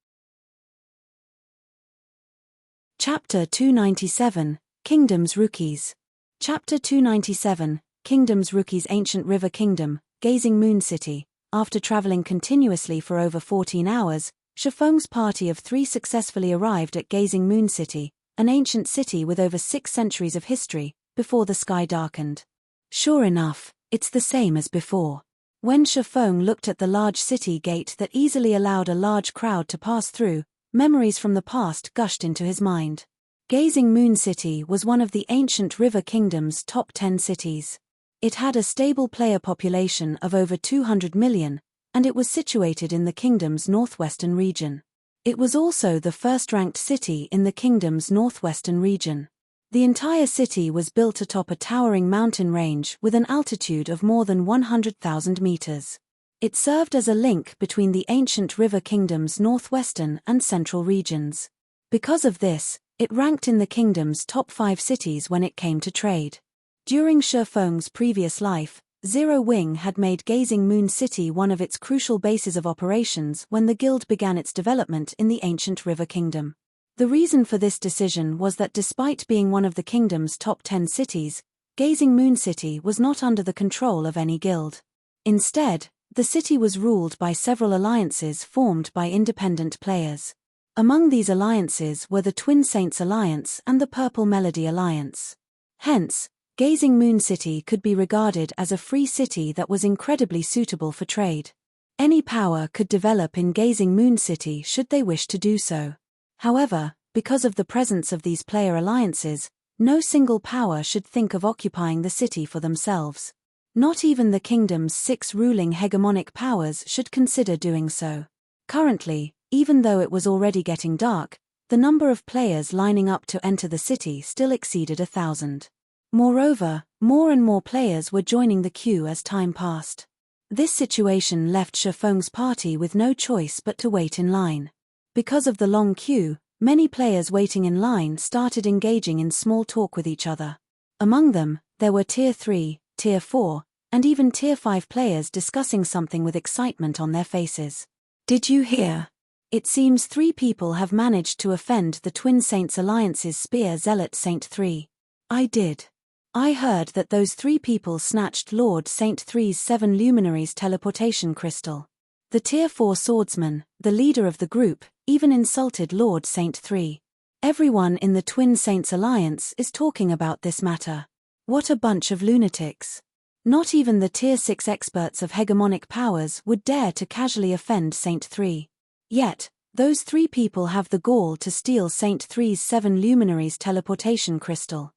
Chapter 297, Kingdoms Rookies. Chapter 297, Kingdoms Rookies. Ancient River Kingdom, Gazing Moon City. After traveling continuously for over 14 hours, Shifeng's party of 3 successfully arrived at Gazing Moon City, an ancient city with over 6 centuries of history, before the sky darkened. Sure enough, it's the same as before. When Shifeng looked at the large city gate that easily allowed a large crowd to pass through, memories from the past gushed into his mind. Gazing Moon City was one of the ancient River Kingdom's top 10 cities. It had a stable player population of over 200 million, and it was situated in the kingdom's northwestern region. It was also the first-ranked city in the kingdom's northwestern region. The entire city was built atop a towering mountain range with an altitude of more than 100,000 meters. It served as a link between the ancient River Kingdom's northwestern and central regions. Because of this, it ranked in the kingdom's top 5 cities when it came to trade. During Shifeng's previous life, Zero Wing had made Gazing Moon City one of its crucial bases of operations when the guild began its development in the ancient River Kingdom. The reason for this decision was that despite being one of the kingdom's top 10 cities, Gazing Moon City was not under the control of any guild. Instead, the city was ruled by several alliances formed by independent players. Among these alliances were the Twin Saints Alliance and the Purple Melody Alliance. Hence, Gazing Moon City could be regarded as a free city that was incredibly suitable for trade. Any power could develop in Gazing Moon City should they wish to do so. However, because of the presence of these player alliances, no single power should think of occupying the city for themselves. Not even the kingdom's 6 ruling hegemonic powers should consider doing so. Currently, even though it was already getting dark, the number of players lining up to enter the city still exceeded 1,000. Moreover, more and more players were joining the queue as time passed. This situation left Shifeng's party with no choice but to wait in line. Because of the long queue, many players waiting in line started engaging in small talk with each other. Among them, there were Tier 3, Tier 4, and even Tier 5 players discussing something with excitement on their faces. Did you hear? It seems 3 people have managed to offend the Twin Saints Alliance's Spear Zealot Saint 3. I did. I heard that those 3 people snatched Lord Saint 3's 7 Luminaries teleportation crystal. The Tier 4 swordsman, the leader of the group, even insulted Lord Saint 3. Everyone in the Twin Saints Alliance is talking about this matter. What a bunch of lunatics. Not even the Tier 6 experts of hegemonic powers would dare to casually offend Saint 3. Yet, those 3 people have the gall to steal Saint 3's 7 Luminaries teleportation crystal.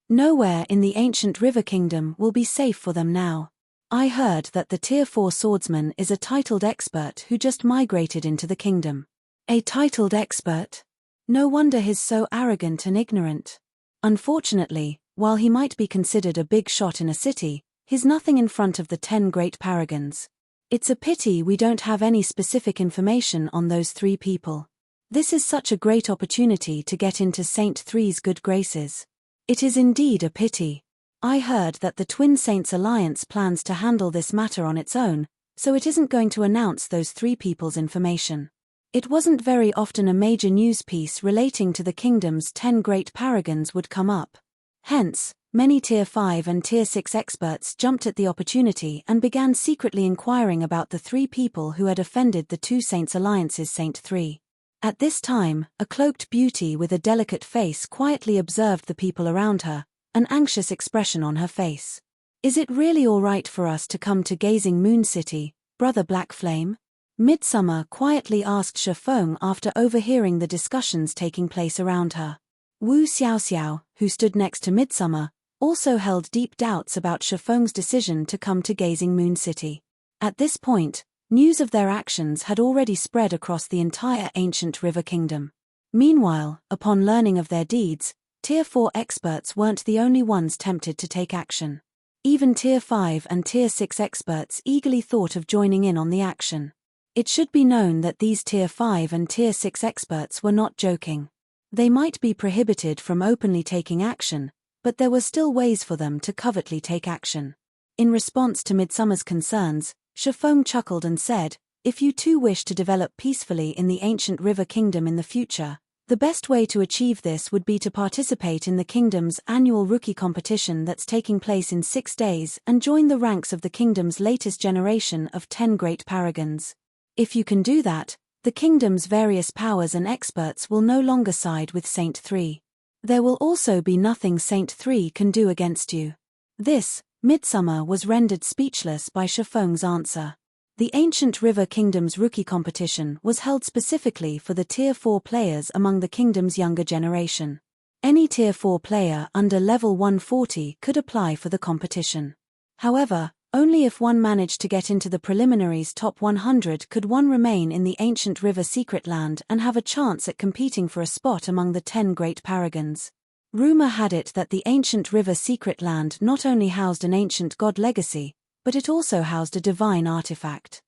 Nowhere in the ancient River Kingdom will be safe for them now. I heard that the Tier 4 swordsman is a titled expert who just migrated into the kingdom. A titled expert? No wonder he's so arrogant and ignorant. Unfortunately, while he might be considered a big shot in a city, he's nothing in front of the 10 great paragons. It's a pity we don't have any specific information on those 3 people. This is such a great opportunity to get into Saint 3's good graces. It is indeed a pity. I heard that the Twin Saints Alliance plans to handle this matter on its own, so it isn't going to announce those 3 people's information. It wasn't very often a major news piece relating to the kingdom's 10 great paragons would come up. Hence, many Tier 5 and Tier 6 experts jumped at the opportunity and began secretly inquiring about the 3 people who had offended the 2 Saints Alliance's Saint 3. At this time, a cloaked beauty with a delicate face quietly observed the people around her, an anxious expression on her face. Is it really all right for us to come to Gazing Moon City, Brother Black Flame? Midsummer quietly asked Shifeng after overhearing the discussions taking place around her. Wu Xiaoxiao, who stood next to Midsummer, also held deep doubts about Shifeng's decision to come to Gazing Moon City. At this point, news of their actions had already spread across the entire ancient River Kingdom. Meanwhile, upon learning of their deeds, Tier 4 experts weren't the only ones tempted to take action. Even Tier 5 and Tier 6 experts eagerly thought of joining in on the action. It should be known that these Tier 5 and Tier 6 experts were not joking. They might be prohibited from openly taking action, but there were still ways for them to covertly take action. In response to Midsummer's concerns, Shifeng chuckled and said, "If you too wish to develop peacefully in the ancient river kingdom in the future, the best way to achieve this would be to participate in the kingdom's annual rookie competition that's taking place in 6 days and join the ranks of the kingdom's latest generation of 10 great paragons. If you can do that, the kingdom's various powers and experts will no longer side with Saint 3. There will also be nothing Saint 3 can do against you." This, Midsummer was rendered speechless by Shifeng's answer. The Ancient River Kingdom's rookie competition was held specifically for the Tier 4 players among the kingdom's younger generation. Any Tier 4 player under level 140 could apply for the competition. However, only if one managed to get into the preliminaries top 100 could one remain in the Ancient River Secret Land and have a chance at competing for a spot among the 10 great paragons. Rumor had it that the Ancient River Secret Land not only housed an ancient god legacy, but it also housed a divine artifact.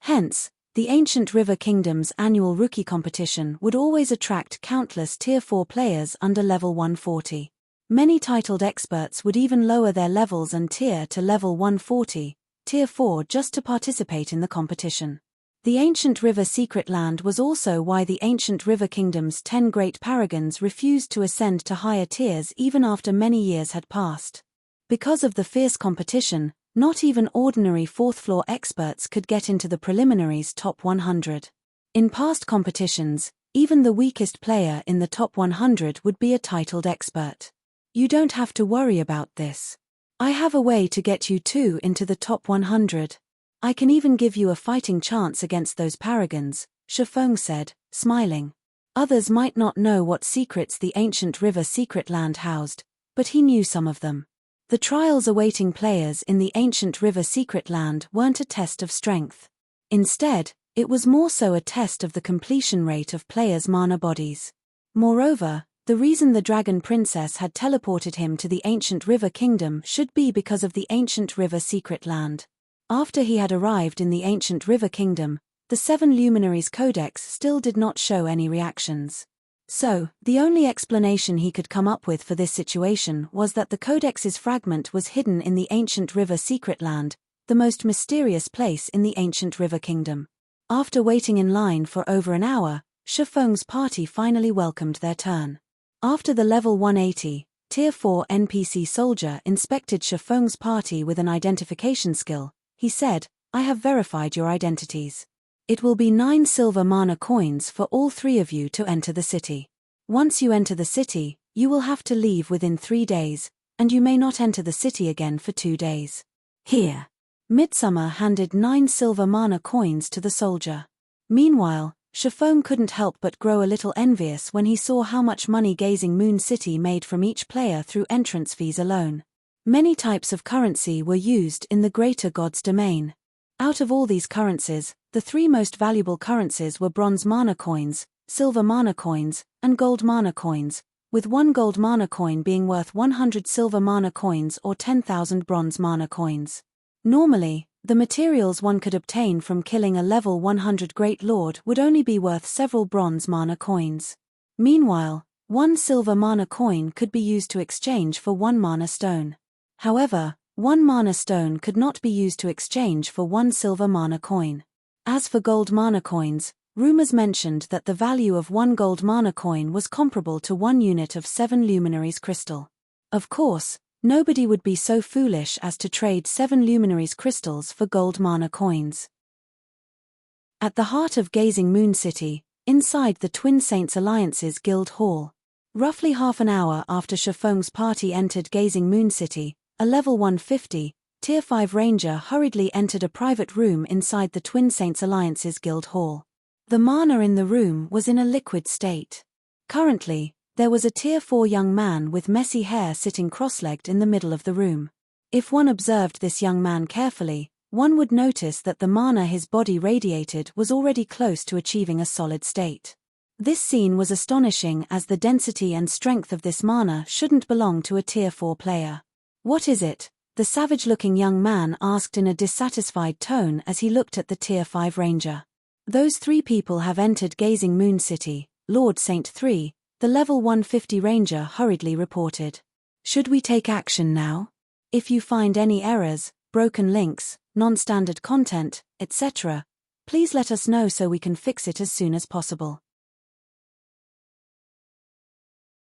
Hence, the Ancient River Kingdom's annual rookie competition would always attract countless Tier 4 players under level 140. Many titled experts would even lower their levels and tier to level 140, Tier 4 just to participate in the competition. The Ancient River Secret Land was also why the Ancient River Kingdom's 10 great paragons refused to ascend to higher tiers even after many years had passed. Because of the fierce competition, not even ordinary 4th floor experts could get into the preliminaries top 100. In past competitions, even the weakest player in the top 100 would be a titled expert. You don't have to worry about this. I have a way to get you too into the top 100. I can even give you a fighting chance against those paragons, Shifeng said, smiling. Others might not know what secrets the Ancient River Secret Land housed, but he knew some of them. The trials awaiting players in the Ancient River Secret Land weren't a test of strength. Instead, it was more so a test of the completion rate of players' mana bodies. Moreover, the reason the Dragon Princess had teleported him to the Ancient River Kingdom should be because of the Ancient River Secret Land. After he had arrived in the Ancient River Kingdom, the 7 Luminaries Codex still did not show any reactions. So, the only explanation he could come up with for this situation was that the Codex's fragment was hidden in the Ancient River Secret Land, the most mysterious place in the Ancient River Kingdom. After waiting in line for over an hour, Shifeng's party finally welcomed their turn. After the level 180, Tier 4 NPC soldier inspected Shifeng's party with an identification skill, he said, "I have verified your identities. It will be 9 silver mana coins for all 3 of you to enter the city. Once you enter the city, you will have to leave within 3 days, and you may not enter the city again for 2 days. Here." Midsummer handed 9 silver mana coins to the soldier. Meanwhile, Shifeng couldn't help but grow a little envious when he saw how much money Gazing Moon City made from each player through entrance fees alone. Many types of currency were used in the Greater God's domain. Out of all these currencies, the 3 most valuable currencies were bronze mana coins, silver mana coins, and gold mana coins, with 1 gold mana coin being worth 100 silver mana coins or 10,000 bronze mana coins. Normally, the materials one could obtain from killing a level 100 Great Lord would only be worth several bronze mana coins. Meanwhile, 1 silver mana coin could be used to exchange for 1 mana stone. However, 1 mana stone could not be used to exchange for 1 silver mana coin. As for gold mana coins, rumors mentioned that the value of 1 gold mana coin was comparable to 1 unit of 7 Luminaries crystal. Of course, nobody would be so foolish as to trade 7 Luminaries crystals for gold mana coins. At the heart of Gazing Moon City, inside the Twin Saints Alliance's Guild Hall. Roughly half an hour after Shifeng's party entered Gazing Moon City, a level 150, Tier 5 Ranger hurriedly entered a private room inside the Twin Saints Alliance's Guild Hall. The mana in the room was in a liquid state. Currently, there was a Tier 4 young man with messy hair sitting cross-legged in the middle of the room. If one observed this young man carefully, one would notice that the mana his body radiated was already close to achieving a solid state. This scene was astonishing as the density and strength of this mana shouldn't belong to a Tier 4 player. "What is it?" the savage-looking young man asked in a dissatisfied tone as he looked at the Tier 5 Ranger. "Those 3 people have entered Gazing Moon City, Lord Saint 3, the level 150 ranger hurriedly reported. Should we take action now? If you find any errors, broken links, non-standard content, etc., please let us know so we can fix it as soon as possible.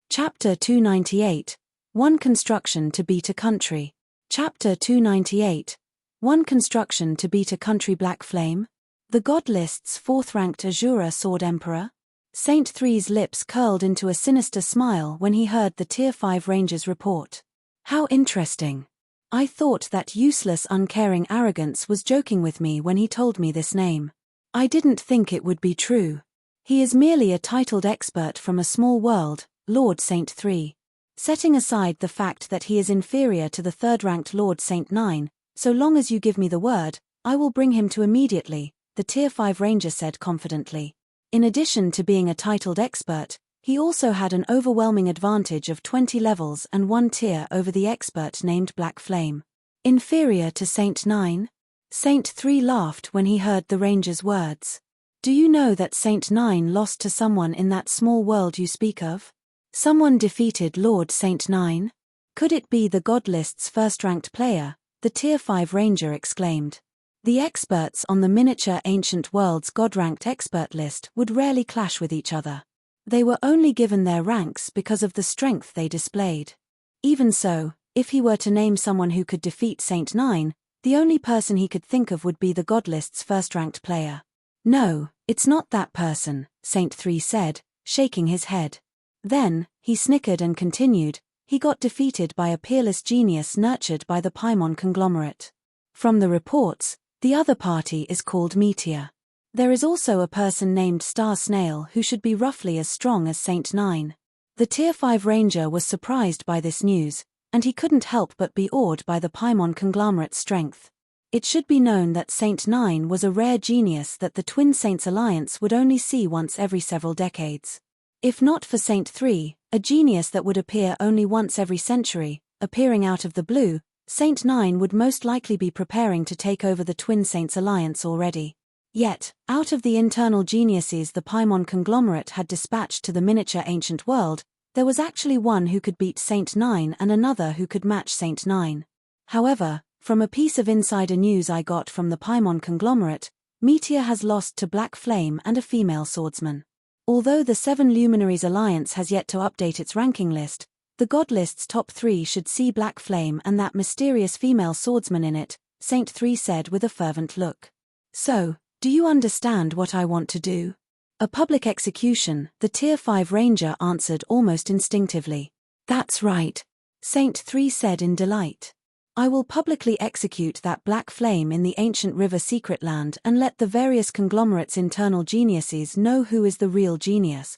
Chapter 298. One Construction to Beat a Country. Chapter 298. One Construction to Beat a Country. Black Flame? The God List's 4th-ranked Azura Sword Emperor? Saint 3's lips curled into a sinister smile when he heard the Tier 5 Ranger's report. How interesting. I thought that useless uncaring arrogance was joking with me when he told me this name. I didn't think it would be true. He is merely a titled expert from a small world, Lord Saint 3. Setting aside the fact that he is inferior to the 3rd-ranked Lord Saint 9, so long as you give me the word, I will bring him to immediately, the Tier 5 Ranger said confidently. In addition to being a titled expert, he also had an overwhelming advantage of 20 levels and 1 tier over the expert named Black Flame. Inferior to Saint 9? Saint 3 laughed when he heard the Ranger's words. Do you know that Saint 9 lost to someone in that small world you speak of? Someone defeated Lord Saint 9? Could it be the God List's 1st-ranked player? The Tier 5 Ranger exclaimed. The experts on the miniature ancient world's God-ranked expert list would rarely clash with each other. They were only given their ranks because of the strength they displayed. Even so, if he were to name someone who could defeat Saint 9, the only person he could think of would be the God List's 1st-ranked player. No, it's not that person, Saint 3 said, shaking his head. Then, he snickered and continued, he got defeated by a peerless genius nurtured by the Paimon conglomerate. From the reports, the other party is called Meteor. There is also a person named Star Snail who should be roughly as strong as Saint 9. The Tier 5 Ranger was surprised by this news, and he couldn't help but be awed by the Paimon conglomerate's strength. It should be known that Saint 9 was a rare genius that the Twin Saints Alliance would only see once every several decades. If not for Saint 3, a genius that would appear only once every century, appearing out of the blue, Saint 9 would most likely be preparing to take over the Twin Saints Alliance already. Yet, out of the internal geniuses the Paimon conglomerate had dispatched to the miniature ancient world, there was actually one who could beat Saint 9 and another who could match Saint 9. However, from a piece of insider news I got from the Paimon conglomerate, Meteor has lost to Black Flame and a female swordsman. Although the 7 Luminaries Alliance has yet to update its ranking list, the God List's top 3 should see Black Flame and that mysterious female swordsman in it, Saint 3 said with a fervent look. So, do you understand what I want to do? A public execution, the Tier 5 Ranger answered almost instinctively. That's right, Saint 3 said in delight. I will publicly execute that Black Flame in the ancient river secret land and let the various conglomerates' internal geniuses know who is the real genius.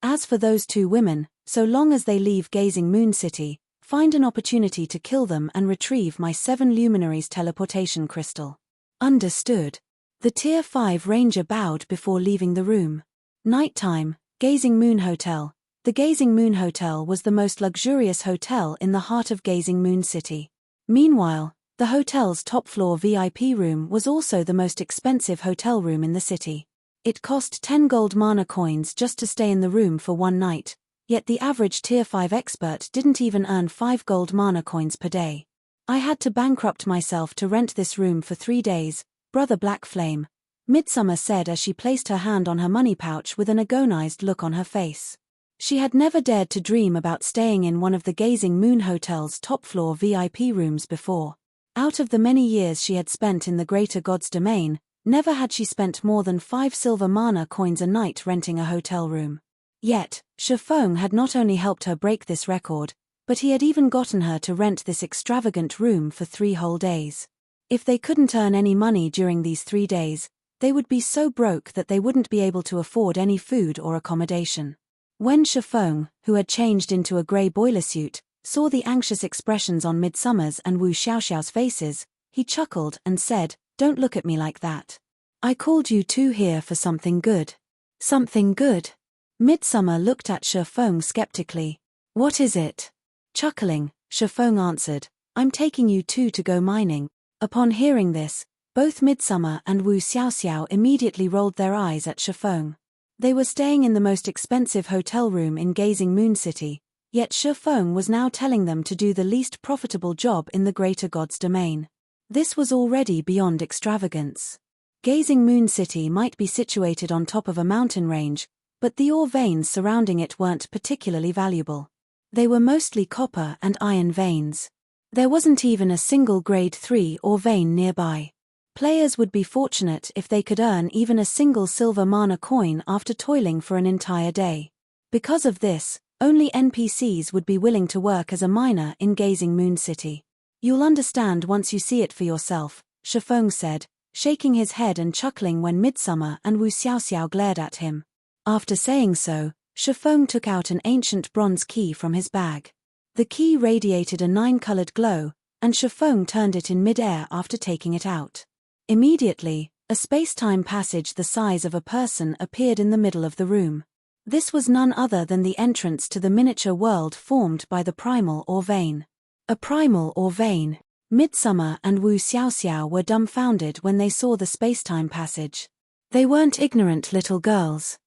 As for those 2 women, so long as they leave Gazing Moon City, find an opportunity to kill them and retrieve my 7 Luminaries teleportation crystal. Understood. The Tier 5 Ranger bowed before leaving the room. Nighttime, Gazing Moon Hotel. The Gazing Moon Hotel was the most luxurious hotel in the heart of Gazing Moon City. Meanwhile, the hotel's top-floor VIP room was also the most expensive hotel room in the city. It cost 10 gold mana coins just to stay in the room for one night, yet the average Tier 5 expert didn't even earn 5 gold mana coins per day. I had to bankrupt myself to rent this room for 3 days, Brother Black Flame, Midsummer said as she placed her hand on her money pouch with an agonized look on her face. She had never dared to dream about staying in one of the Gazing Moon Hotel's top-floor VIP rooms before. Out of the many years she had spent in the Greater God's Domain, never had she spent more than 5 silver mana coins a night renting a hotel room. Yet, Shifeng had not only helped her break this record, but he had even gotten her to rent this extravagant room for 3 whole days. If they couldn't earn any money during these 3 days, they would be so broke that they wouldn't be able to afford any food or accommodation. When Shifeng, who had changed into a grey boiler suit, saw the anxious expressions on Midsummer's and Wu Xiaoxiao's faces, he chuckled and said, "Don't look at me like that. I called you 2 here for something good." "Something good?" Midsummer looked at Shifeng skeptically. "What is it?" Chuckling, Shifeng answered, "I'm taking you 2 to go mining." Upon hearing this, both Midsummer and Wu Xiaoxiao immediately rolled their eyes at Shifeng. They were staying in the most expensive hotel room in Gazing Moon City, yet Shifeng was now telling them to do the least profitable job in the greater god's domain. This was already beyond extravagance. Gazing Moon City might be situated on top of a mountain range, but the ore veins surrounding it weren't particularly valuable. They were mostly copper and iron veins. There wasn't even a single grade 3 ore vein nearby. Players would be fortunate if they could earn even a single silver mana coin after toiling for an entire day. Because of this, only NPCs would be willing to work as a miner in Gazing Moon City. You'll understand once you see it for yourself, Shifeng said, shaking his head and chuckling when Midsummer and Wu Xiaoxiao glared at him. After saying so, Shifeng took out an ancient bronze key from his bag. The key radiated a 9-colored glow, and Shifeng turned it in mid-air after taking it out. Immediately, a space-time passage the size of a person appeared in the middle of the room. This was none other than the entrance to the miniature world formed by the primal ore vein. A primal ore vein. Midsummer and Wu Xiaoxiao were dumbfounded when they saw the space-time passage. They weren't ignorant little girls.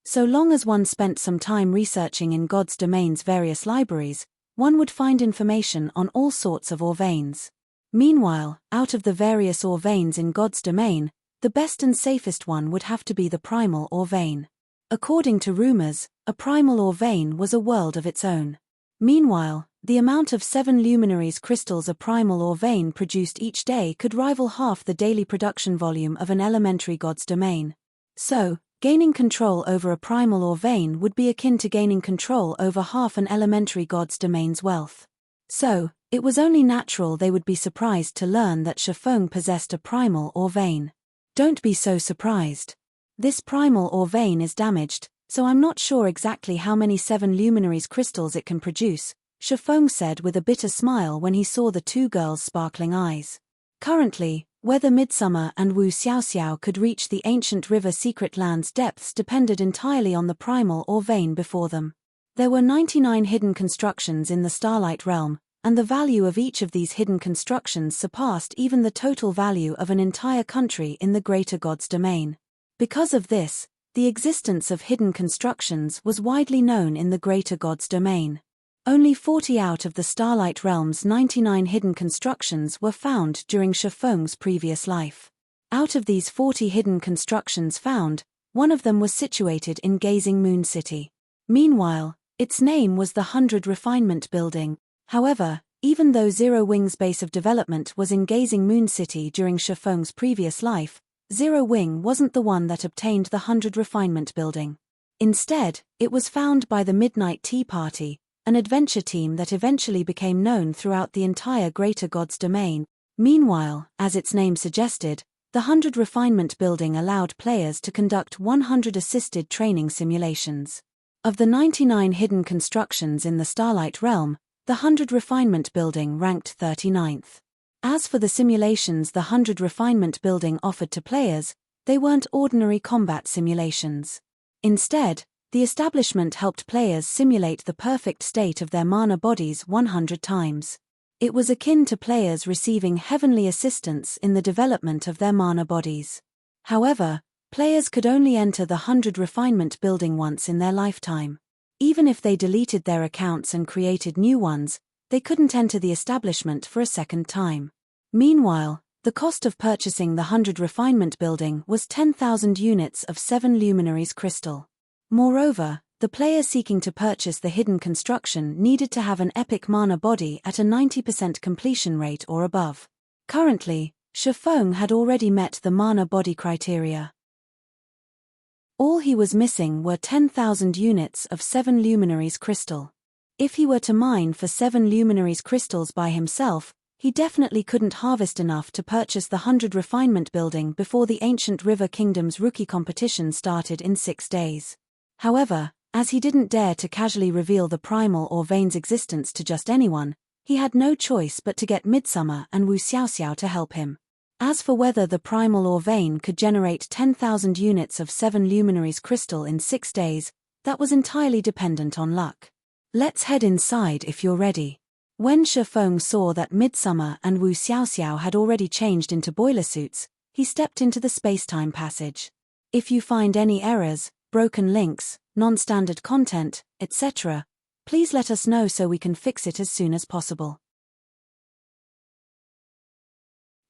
So long as one spent some time researching in God's domain's various libraries, one would find information on all sorts of ore veins. Meanwhile, out of the various ore veins in God's domain, the best and safest one would have to be the primal ore vein. According to rumors, a primal ore vein was a world of its own. Meanwhile, the amount of 7 luminaries crystals a primal ore vein produced each day could rival half the daily production volume of an elementary god's domain. So, gaining control over a primal ore vein would be akin to gaining control over half an elementary god's domain's wealth. So, it was only natural they would be surprised to learn that Shifeng possessed a primal ore vein. Don't be so surprised. This primal ore vein is damaged, so I'm not sure exactly how many 7 luminaries crystals it can produce, Shifeng said with a bitter smile when he saw the two girls' sparkling eyes. Currently, whether Midsummer and Wu Xiaoxiao could reach the ancient river Secret Land's depths depended entirely on the primal ore vein before them. There were 99 hidden constructions in the Starlight Realm, and the value of each of these hidden constructions surpassed even the total value of an entire country in the Greater God's domain. Because of this, the existence of hidden constructions was widely known in the Greater God's domain. Only 40 out of the Starlight Realm's 99 hidden constructions were found during Shifeng's previous life. Out of these 40 hidden constructions found, one of them was situated in Gazing Moon City. Meanwhile, its name was the 100 Refinement Building. However, even though Zero Wing's base of development was in Gazing Moon City during Shifeng's previous life, Zero Wing wasn't the one that obtained the 100 Refinement Building. Instead, it was found by the Midnight Tea Party, an adventure team that eventually became known throughout the entire Greater God's domain. Meanwhile, as its name suggested, the 100 Refinement Building allowed players to conduct 100 assisted training simulations. Of the 99 hidden constructions in the Starlight Realm, the 100 Refinement Building ranked 39th. As for the simulations the 100 Refinement Building offered to players, they weren't ordinary combat simulations. Instead, the establishment helped players simulate the perfect state of their mana bodies 100 times. It was akin to players receiving heavenly assistance in the development of their mana bodies. However, players could only enter the 100 Refinement Building once in their lifetime. Even if they deleted their accounts and created new ones, they couldn't enter the establishment for a second time. Meanwhile, the cost of purchasing the 100 Refinement Building was 10,000 units of 7 luminaries crystal. Moreover, the player seeking to purchase the hidden construction needed to have an epic mana body at a 90% completion rate or above. Currently, Shifeng had already met the mana body criteria. All he was missing were 10,000 units of 7 luminaries crystal. If he were to mine for 7 luminaries crystals by himself, he definitely couldn't harvest enough to purchase the 100 Refinement Building before the Ancient River Kingdom's rookie competition started in 6 days. However, as he didn't dare to casually reveal the primal ore vein's existence to just anyone, he had no choice but to get Midsummer and Wu Xiaoxiao to help him. As for whether the primal ore vein could generate 10,000 units of 7 luminaries crystal in 6 days, that was entirely dependent on luck. Let's head inside if you're ready. When Shifeng saw that Midsummer and Wu Xiaoxiao had already changed into boiler suits, he stepped into the space-time passage. If you find any errors, broken links, non-standard content, etc., please let us know so we can fix it as soon as possible.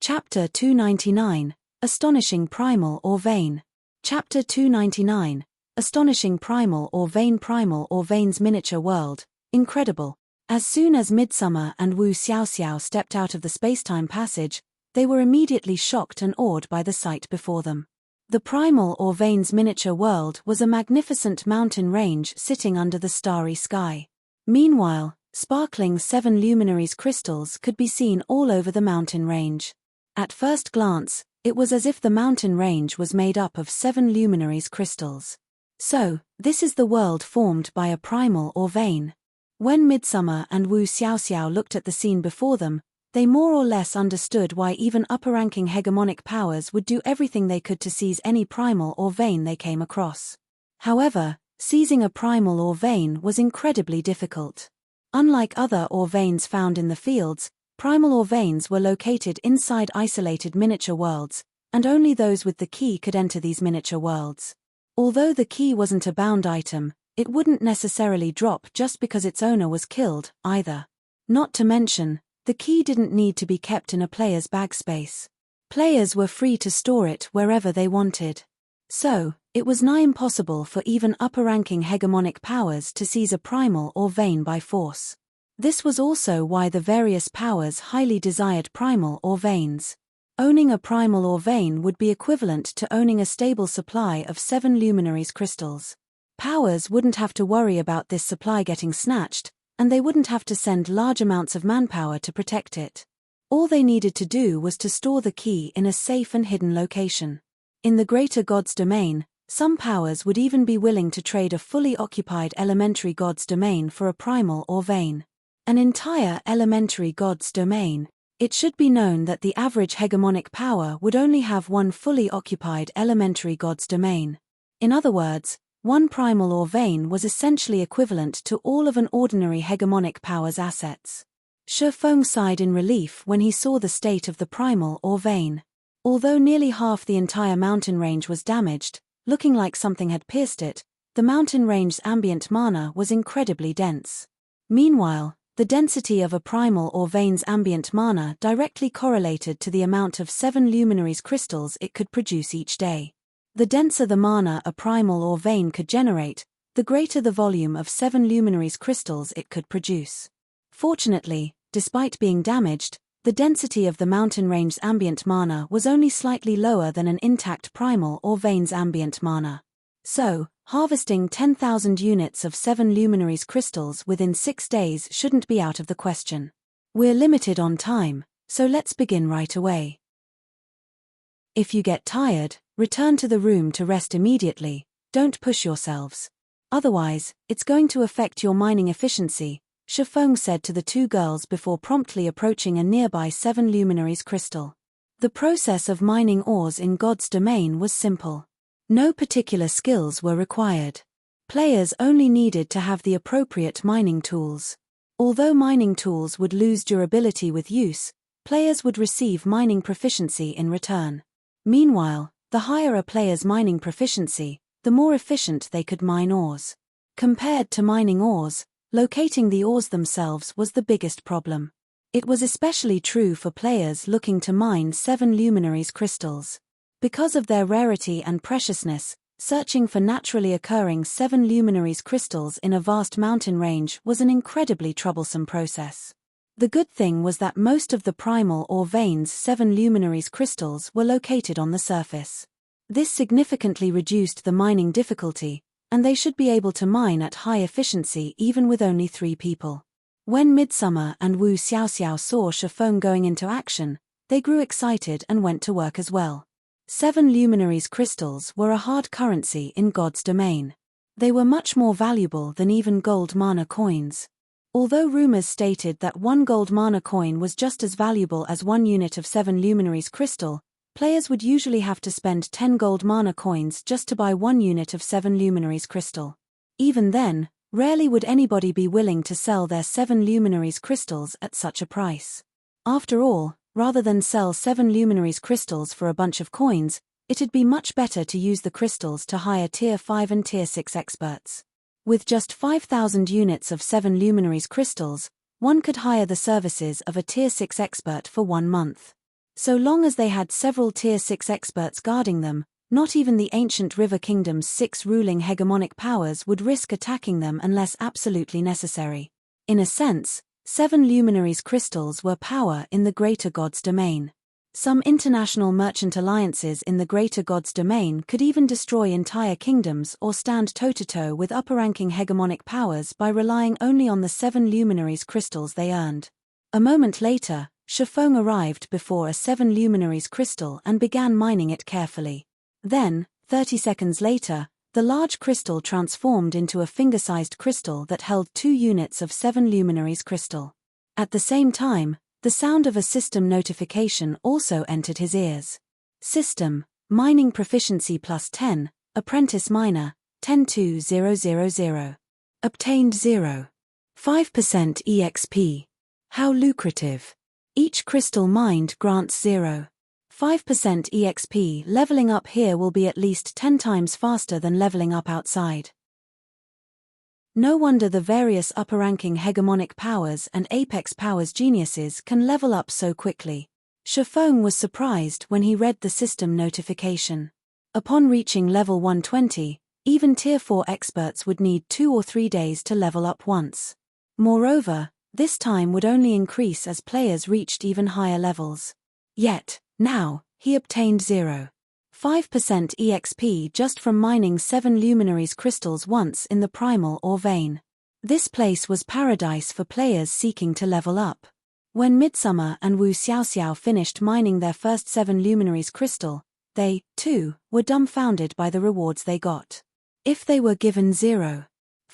Chapter 299, Astonishing Primal or Vein. Chapter 299, Astonishing Primal or Vein's miniature world, incredible. As soon as Midsummer and Wu Xiaoxiao stepped out of the spacetime passage, they were immediately shocked and awed by the sight before them. The Primal or Vein's miniature world was a magnificent mountain range sitting under the starry sky. Meanwhile, sparkling 7 luminaries crystals could be seen all over the mountain range. At first glance, it was as if the mountain range was made up of 7 luminaries crystals. So, this is the world formed by a primal or vein. When Midsummer and Wu Xiaoxiao looked at the scene before them, they more or less understood why even upper-ranking hegemonic powers would do everything they could to seize any primal or vein they came across. However, seizing a primal or vein was incredibly difficult. Unlike other or veins found in the fields, primal or veins were located inside isolated miniature worlds, and only those with the key could enter these miniature worlds. Although the key wasn't a bound item, it wouldn't necessarily drop just because its owner was killed, either. Not to mention, the key didn't need to be kept in a player's bag space. Players were free to store it wherever they wanted. So, it was nigh impossible for even upper-ranking hegemonic powers to seize a primal or vein by force. This was also why the various powers highly desired primal or veins. Owning a primal or vein would be equivalent to owning a stable supply of 7 luminaries crystals. Powers wouldn't have to worry about this supply getting snatched, and they wouldn't have to send large amounts of manpower to protect it. All they needed to do was to store the key in a safe and hidden location. In the greater god's domain, some powers would even be willing to trade a fully occupied elementary god's domain for a primal or vein. An entire elementary god's domain. It should be known that the average hegemonic power would only have one fully occupied elementary god's domain. In other words, one primal or vein was essentially equivalent to all of an ordinary hegemonic power's assets. Shi Feng sighed in relief when he saw the state of the primal or vein. Although nearly half the entire mountain range was damaged, looking like something had pierced it, the mountain range's ambient mana was incredibly dense. Meanwhile, the density of a primal or vein's ambient mana directly correlated to the amount of 7 luminaries crystals it could produce each day. The denser the mana a primal or vein could generate, the greater the volume of 7 luminaries crystals it could produce. Fortunately, despite being damaged, the density of the mountain range's ambient mana was only slightly lower than an intact primal or vein's ambient mana. So, harvesting 10,000 units of 7 luminaries crystals within 6 days shouldn't be out of the question. We're limited on time, so let's begin right away. If you get tired, return to the room to rest immediately, don't push yourselves. Otherwise, it's going to affect your mining efficiency, Shi Feng said to the 2 girls before promptly approaching a nearby 7 luminaries crystal. The process of mining ores in God's domain was simple. No particular skills were required. Players only needed to have the appropriate mining tools. Although mining tools would lose durability with use, players would receive mining proficiency in return. Meanwhile, the higher a player's mining proficiency, the more efficient they could mine ores. Compared to mining ores, locating the ores themselves was the biggest problem. It was especially true for players looking to mine 7 luminaries crystals. Because of their rarity and preciousness, searching for naturally occurring 7 luminaries crystals in a vast mountain range was an incredibly troublesome process. The good thing was that most of the primal or vein's 7 luminaries crystals were located on the surface. This significantly reduced the mining difficulty, and they should be able to mine at high efficiency even with only 3 people. When Midsummer and Wu Xiaoxiao saw Shi Feng going into action, they grew excited and went to work as well. 7 luminaries crystals were a hard currency in God's domain. They were much more valuable than even gold mana coins. Although rumors stated that 1 gold mana coin was just as valuable as 1 unit of 7 luminaries crystal, players would usually have to spend 10 gold mana coins just to buy 1 unit of 7 luminaries crystal. Even then, rarely would anybody be willing to sell their 7 luminaries crystals at such a price. After all, rather than sell 7 luminaries crystals for a bunch of coins, it'd be much better to use the crystals to hire Tier 5 and Tier 6 experts. With just 5,000 units of 7 luminaries crystals, one could hire the services of a Tier 6 expert for 1 month. So long as they had several Tier 6 experts guarding them, not even the ancient River Kingdom's 6 ruling hegemonic powers would risk attacking them unless absolutely necessary. In a sense, 7 luminaries crystals were power in the Greater God's domain. Some international merchant alliances in the Greater God's domain could even destroy entire kingdoms or stand toe-to-toe with upper-ranking hegemonic powers by relying only on the 7 luminaries crystals they earned. A moment later, Shifeng arrived before a 7 luminaries crystal and began mining it carefully. Then, 30 seconds later, the large crystal transformed into a finger-sized crystal that held 2 units of 7 luminaries crystal. At the same time, the sound of a system notification also entered his ears. System, mining proficiency plus 10, apprentice miner, 102000. Obtained 0.5% EXP. How lucrative. Each crystal mined grants 0.5% EXP. Leveling up here will be at least 10 times faster than leveling up outside. No wonder the various upper-ranking hegemonic powers and apex powers geniuses can level up so quickly. Shifeng was surprised when he read the system notification. Upon reaching level 120, even Tier 4 experts would need 2 or 3 days to level up once. Moreover, this time would only increase as players reached even higher levels. Yet, now, he obtained 0.5% EXP just from mining 7 luminaries crystals once in the primal or vein. This place was paradise for players seeking to level up. When Midsummer and Wu Xiaoxiao finished mining their first 7 luminaries crystal, they, too, were dumbfounded by the rewards they got. If they were given 0.5%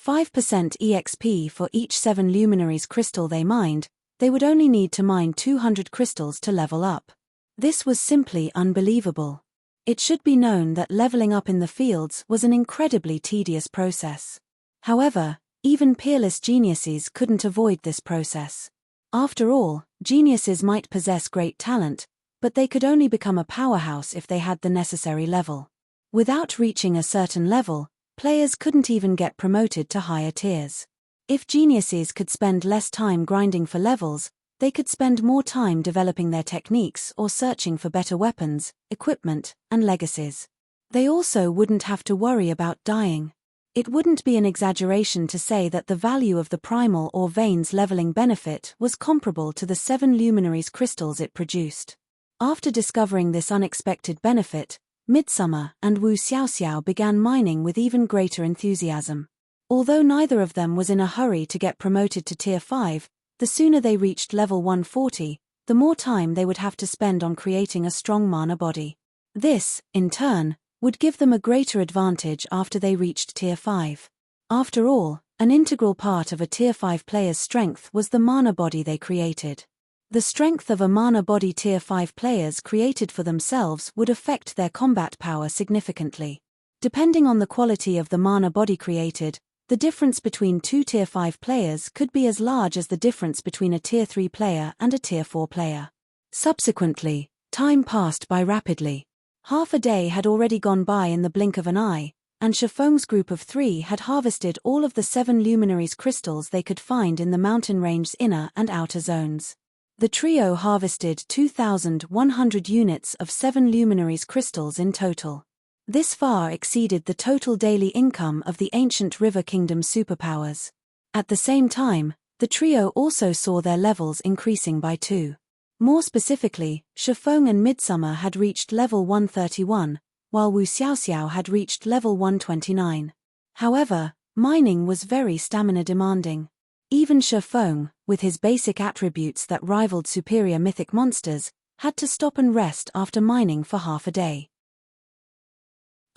EXP for each 7 luminaries crystal they mined, they would only need to mine 200 crystals to level up. This was simply unbelievable. It should be known that leveling up in the fields was an incredibly tedious process. However, even peerless geniuses couldn't avoid this process. After all, geniuses might possess great talent, but they could only become a powerhouse if they had the necessary level. Without reaching a certain level, players couldn't even get promoted to higher tiers. If geniuses could spend less time grinding for levels, they could spend more time developing their techniques or searching for better weapons, equipment, and legacies. They also wouldn't have to worry about dying. It wouldn't be an exaggeration to say that the value of the primal or veins leveling benefit was comparable to the 7 luminaries crystals it produced. After discovering this unexpected benefit, Midsummer and Wu Xiaoxiao began mining with even greater enthusiasm. Although neither of them was in a hurry to get promoted to Tier 5, the sooner they reached level 140, the more time they would have to spend on creating a strong mana body. This, in turn, would give them a greater advantage after they reached Tier 5. After all, an integral part of a Tier 5 player's strength was the mana body they created. The strength of a mana body Tier 5 players created for themselves would affect their combat power significantly. Depending on the quality of the mana body created, the difference between 2 Tier 5 players could be as large as the difference between a Tier 3 player and a Tier 4 player. Subsequently, time passed by rapidly. Half a day had already gone by in the blink of an eye, and Shifeng's group of 3 had harvested all of the 7 luminaries crystals they could find in the mountain range's inner and outer zones. The trio harvested 2,100 units of 7 luminaries crystals in total. This far exceeded the total daily income of the ancient River Kingdom superpowers. At the same time, the trio also saw their levels increasing by 2. More specifically, Shifeng and Midsummer had reached level 131, while Wu Xiaoxiao had reached level 129. However, mining was very stamina demanding. Even Shifeng, with his basic attributes that rivaled superior mythic monsters, had to stop and rest after mining for half a day.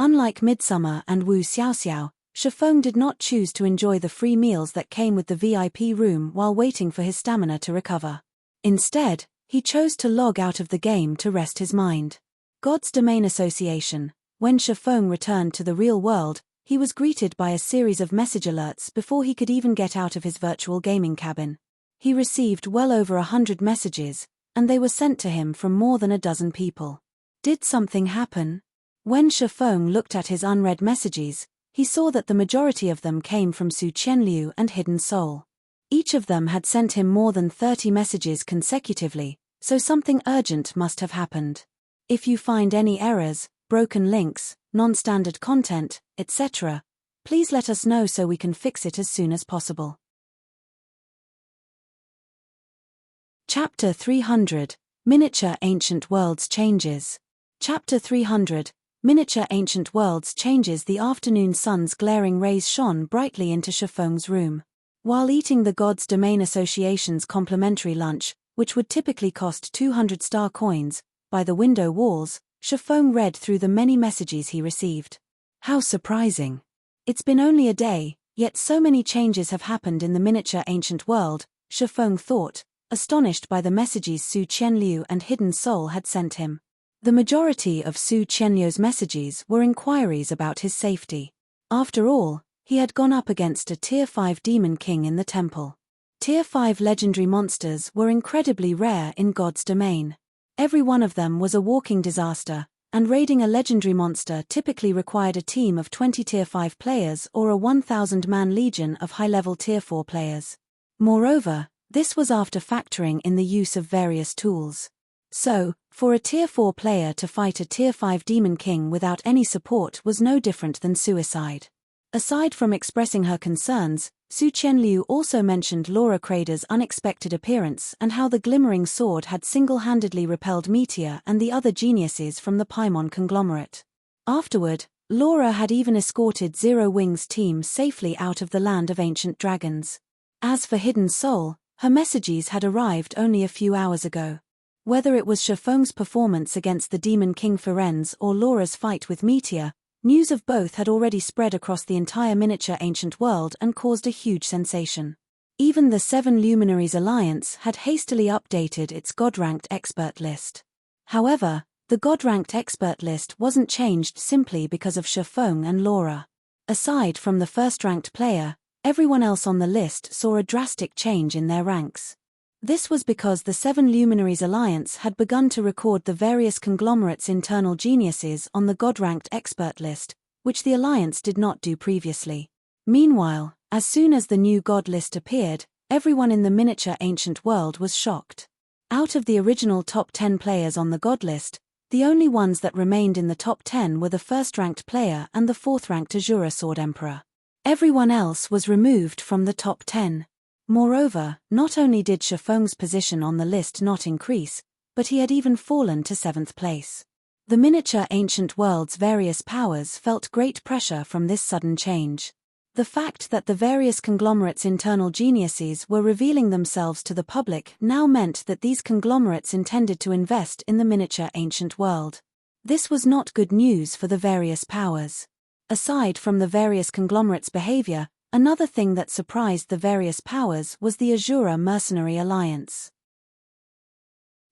Unlike Midsummer and Wu Xiaoxiao, Shifeng did not choose to enjoy the free meals that came with the VIP room while waiting for his stamina to recover. Instead, he chose to log out of the game to rest his mind. God's Domain Association. When Shifeng returned to the real world, he was greeted by a series of message alerts before he could even get out of his virtual gaming cabin. He received well over 100 messages, and they were sent to him from more than a dozen people. Did something happen? When Shifeng looked at his unread messages, he saw that the majority of them came from Su Qianliu and Hidden Soul. Each of them had sent him more than 30 messages consecutively, so something urgent must have happened. If you find any errors, broken links, non-standard content, etc., please let us know so we can fix it as soon as possible. Chapter 300, Miniature Ancient Worlds Changes. Chapter 300, Miniature Ancient Worlds Changes. The afternoon sun's glaring rays shone brightly into Shifeng's room. While eating the God's Domain Association's complimentary lunch, which would typically cost 200 star coins, by the window walls, Shifeng read through the many messages he received. How surprising. It's been only a day, yet so many changes have happened in the miniature ancient world, Shifeng thought, astonished by the messages Su Qianliu and Hidden Soul had sent him. The majority of Su Qianliu's messages were inquiries about his safety. After all, he had gone up against a Tier 5 Demon King in the temple. Tier 5 legendary monsters were incredibly rare in God's domain. Every one of them was a walking disaster, and raiding a legendary monster typically required a team of 20 Tier 5 players or a 1,000-man legion of high-level Tier 4 players. Moreover, this was after factoring in the use of various tools. So, for a Tier 4 player to fight a Tier 5 Demon King without any support was no different than suicide. Aside from expressing her concerns, Su Qianliu also mentioned Laura Crader's unexpected appearance and how the glimmering sword had single-handedly repelled Meteor and the other geniuses from the Paimon conglomerate. Afterward, Laura had even escorted Zero Wing's team safely out of the land of ancient dragons. As for Hidden Soul, her messages had arrived only a few hours ago. Whether it was Shifeng's performance against the Demon King Firenze or Laura's fight with Meteor, news of both had already spread across the entire miniature ancient world and caused a huge sensation. Even the Seven Luminaries Alliance had hastily updated its God-ranked expert list. However, the God-ranked expert list wasn't changed simply because of Shifeng and Laura. Aside from the first-ranked player, everyone else on the list saw a drastic change in their ranks. This was because the Seven Luminaries Alliance had begun to record the various conglomerates' internal geniuses on the God-ranked expert list, which the Alliance did not do previously. Meanwhile, as soon as the new God list appeared, everyone in the miniature ancient world was shocked. Out of the original top 10 players on the God list, the only ones that remained in the top 10 were the first-ranked player and the fourth-ranked Azura Sword Emperor. Everyone else was removed from the top 10. Moreover, not only did Shifeng's position on the list not increase, but he had even fallen to 7th place. The miniature ancient world's various powers felt great pressure from this sudden change. The fact that the various conglomerates' internal geniuses were revealing themselves to the public now meant that these conglomerates intended to invest in the miniature ancient world. This was not good news for the various powers. Aside from the various conglomerates' behavior, another thing that surprised the various powers was the Azura Mercenary Alliance.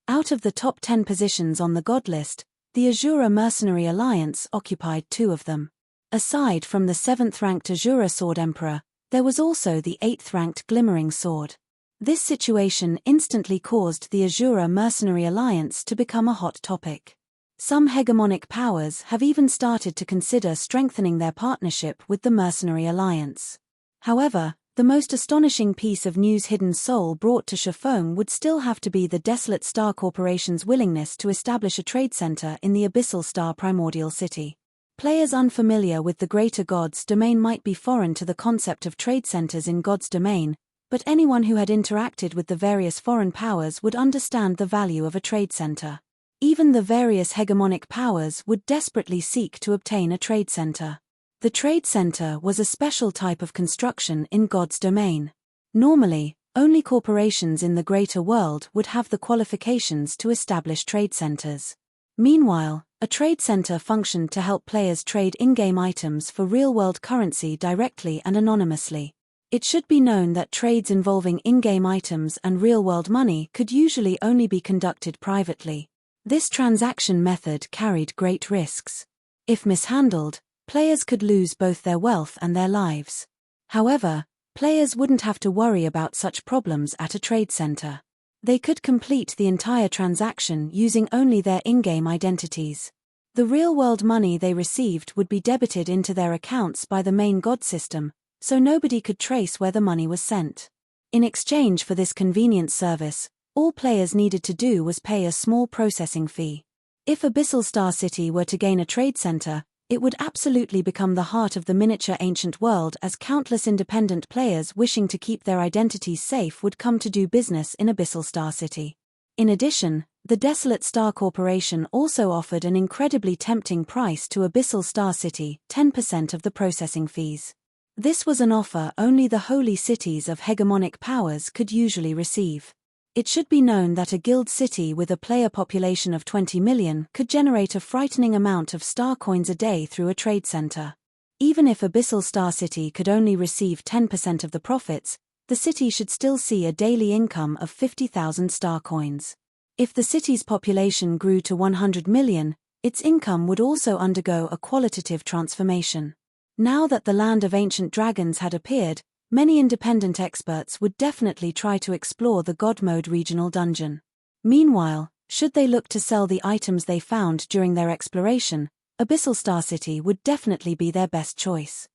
Out of the top 10 positions on the God list, the Azura Mercenary Alliance occupied 2 of them. Aside from the 7th-ranked Azura Sword Emperor, there was also the 8th-ranked Glimmering Sword. This situation instantly caused the Azura Mercenary Alliance to become a hot topic. Some hegemonic powers have even started to consider strengthening their partnership with the Mercenary Alliance. However, the most astonishing piece of news Hidden Soul brought to Shifeng would still have to be the Desolate Star Corporation's willingness to establish a trade center in the Abyssal Star Primordial City. Players unfamiliar with the Greater God's Domain might be foreign to the concept of trade centers in God's Domain, but anyone who had interacted with the various foreign powers would understand the value of a trade center. Even the various hegemonic powers would desperately seek to obtain a trade center. The trade center was a special type of construction in God's domain. Normally, only corporations in the greater world would have the qualifications to establish trade centers. Meanwhile, a trade center functioned to help players trade in-game items for real-world currency directly and anonymously. It should be known that trades involving in-game items and real-world money could usually only be conducted privately. This transaction method carried great risks. If mishandled, players could lose both their wealth and their lives. However, players wouldn't have to worry about such problems at a trade center. They could complete the entire transaction using only their in-game identities. The real-world money they received would be debited into their accounts by the main god system, so nobody could trace where the money was sent. In exchange for this convenient service, all players needed to do was pay a small processing fee. If Abyssal Star City were to gain a trade center, it would absolutely become the heart of the miniature ancient world, as countless independent players wishing to keep their identities safe would come to do business in Abyssal Star City. In addition, the Desolate Star Corporation also offered an incredibly tempting price to Abyssal Star City, 10% of the processing fees. This was an offer only the holy cities of hegemonic powers could usually receive. It should be known that a guild city with a player population of 20 million could generate a frightening amount of star coins a day through a trade center. Even if Abyssal Star City could only receive 10% of the profits, the city should still see a daily income of 50,000 star coins. If the city's population grew to 100 million, its income would also undergo a qualitative transformation. Now that the land of ancient dragons had appeared, many independent experts would definitely try to explore the God Mode regional dungeon. Meanwhile, should they look to sell the items they found during their exploration, Abyssal Star City would definitely be their best choice.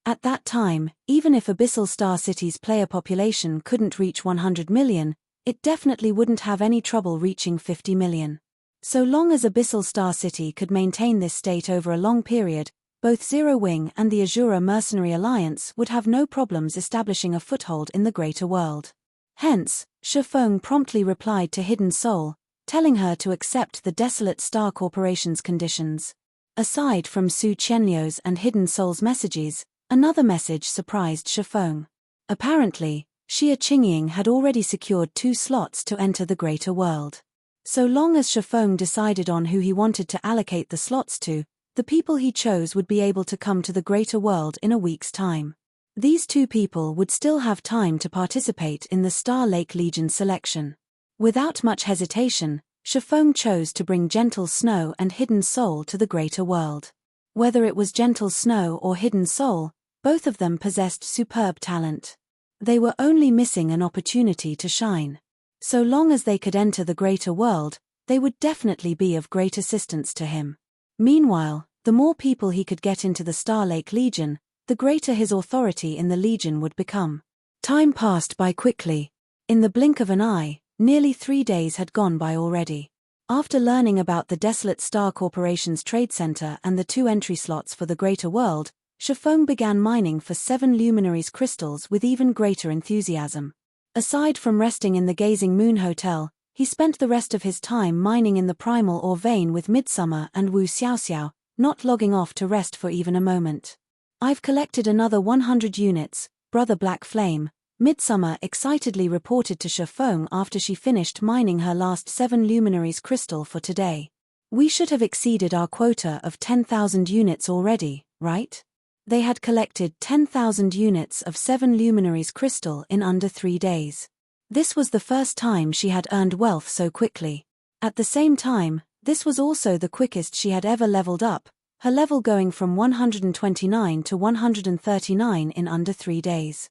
At that time, even if Abyssal Star City's player population couldn't reach 100 million, it definitely wouldn't have any trouble reaching 50 million. So long as Abyssal Star City could maintain this state over a long period, both Zero Wing and the Azura Mercenary Alliance would have no problems establishing a foothold in the greater world. Hence, Shifeng promptly replied to Hidden Soul, telling her to accept the Desolate Star Corporation's conditions. Aside from Su Qianliu's and Hidden Soul's messages, another message surprised Shifeng. Apparently, Xia Qingying had already secured 2 slots to enter the greater world. So long as Shifeng decided on who he wanted to allocate the slots to, the people he chose would be able to come to the greater world in a week's time. These 2 people would still have time to participate in the Star Lake Legion selection. Without much hesitation, Shifeng chose to bring Gentle Snow and Hidden Soul to the greater world. Whether it was Gentle Snow or Hidden Soul, both of them possessed superb talent. They were only missing an opportunity to shine. So long as they could enter the greater world, they would definitely be of great assistance to him. Meanwhile, the more people he could get into the Star Lake Legion, the greater his authority in the Legion would become. Time passed by quickly. In the blink of an eye, nearly 3 days had gone by already. After learning about the Desolate Star Corporation's trade center and the 2 entry slots for the greater world, Shifeng began mining for 7 luminaries crystals with even greater enthusiasm. Aside from resting in the Gazing Moon Hotel, he spent the rest of his time mining in the primal ore vein with Midsummer and Wu Xiaoxiao, not logging off to rest for even a moment. I've collected another 100 units, Brother Black Flame, Midsummer excitedly reported to Shifeng after she finished mining her last 7 luminaries crystal for today. We should have exceeded our quota of 10,000 units already, right? They had collected 10,000 units of 7 luminaries crystal in under 3 days. This was the first time she had earned wealth so quickly. At the same time, this was also the quickest she had ever leveled up, her level going from 129 to 139 in under 3 days.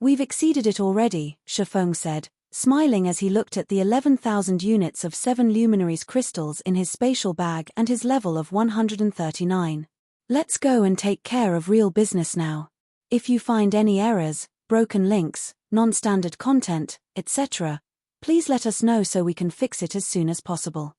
We've exceeded it already, Shifeng said, smiling as he looked at the 11,000 units of 7 luminaries crystals in his spatial bag and his level of 139. Let's go and take care of real business now. If you find any errors, broken links, non-standard content, etc., please let us know so we can fix it as soon as possible.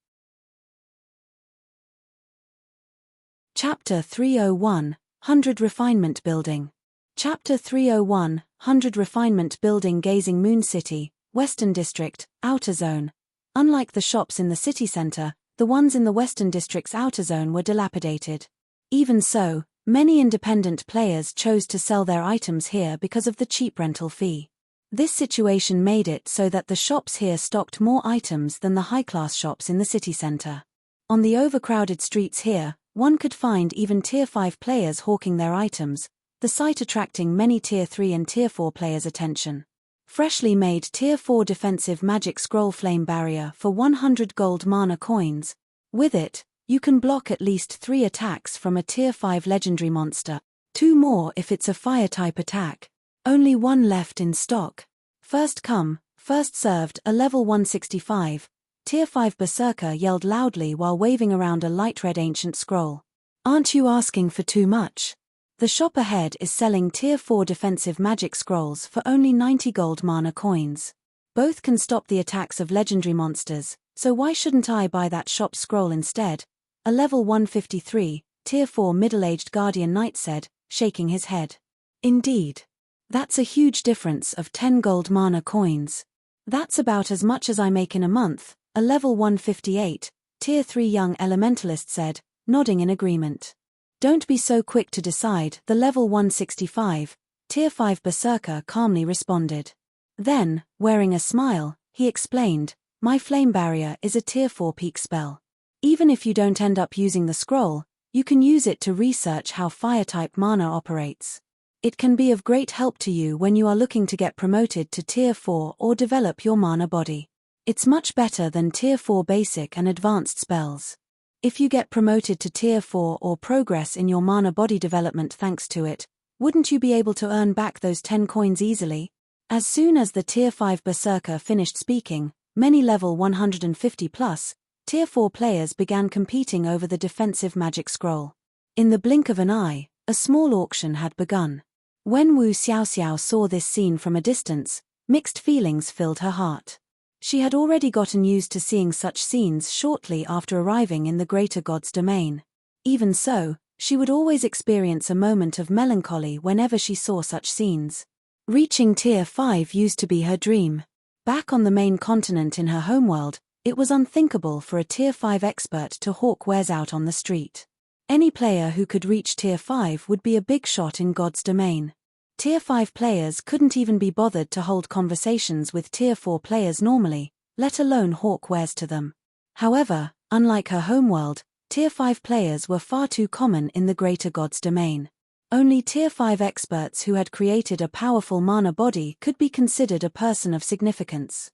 Chapter 301, 100 Refinement Building. Chapter 301, 100 Refinement Building. Gazing Moon City, Western District, Outer Zone. Unlike the shops in the city center, the ones in the Western District's Outer Zone were dilapidated. Even so, many independent players chose to sell their items here because of the cheap rental fee. This situation made it so that the shops here stocked more items than the high-class shops in the city center. On the overcrowded streets here, one could find even Tier 5 players hawking their items, the sight attracting many Tier 3 and Tier 4 players' attention. Freshly made Tier 4 defensive magic scroll flame barrier for 100 gold mana coins. With it, you can block at least 3 attacks from a Tier 5 legendary monster, 2 more if it's a fire-type attack. Only 1 left in stock. First come, first served. A level 165, Tier 5 Berserker yelled loudly while waving around a light red ancient scroll. Aren't you asking for too much? The shop ahead is selling Tier 4 defensive magic scrolls for only 90 gold mana coins. Both can stop the attacks of legendary monsters, so why shouldn't I buy that shop scroll instead? A level 153, Tier 4 middle-aged Guardian Knight said, shaking his head. Indeed. That's a huge difference of 10 gold mana coins. That's about as much as I make in a month, a level 158, Tier 3 young elementalist said, nodding in agreement. Don't be so quick to decide, the level 165, Tier 5 Berserker calmly responded. Then, wearing a smile, he explained, my flame barrier is a Tier 4 peak spell. Even if you don't end up using the scroll, you can use it to research how fire-type mana operates. It can be of great help to you when you are looking to get promoted to Tier 4 or develop your mana body. It's much better than Tier 4 basic and advanced spells. If you get promoted to Tier 4 or progress in your mana body development thanks to it, wouldn't you be able to earn back those 10 coins easily? As soon as the Tier 5 Berserker finished speaking, many level 150 plus, Tier 4 players began competing over the defensive magic scroll. In the blink of an eye, a small auction had begun. When Wu Xiaoxiao saw this scene from a distance, mixed feelings filled her heart. She had already gotten used to seeing such scenes shortly after arriving in the Greater God's domain. Even so, she would always experience a moment of melancholy whenever she saw such scenes. Reaching Tier 5 used to be her dream. Back on the main continent in her homeworld, it was unthinkable for a Tier 5 expert to hawk wares out on the street. Any player who could reach Tier 5 would be a big shot in God's domain. Tier 5 players couldn't even be bothered to hold conversations with Tier 4 players normally, let alone hawk wares to them. However, unlike her homeworld, Tier 5 players were far too common in the Greater God's domain. Only Tier 5 experts who had created a powerful mana body could be considered a person of significance.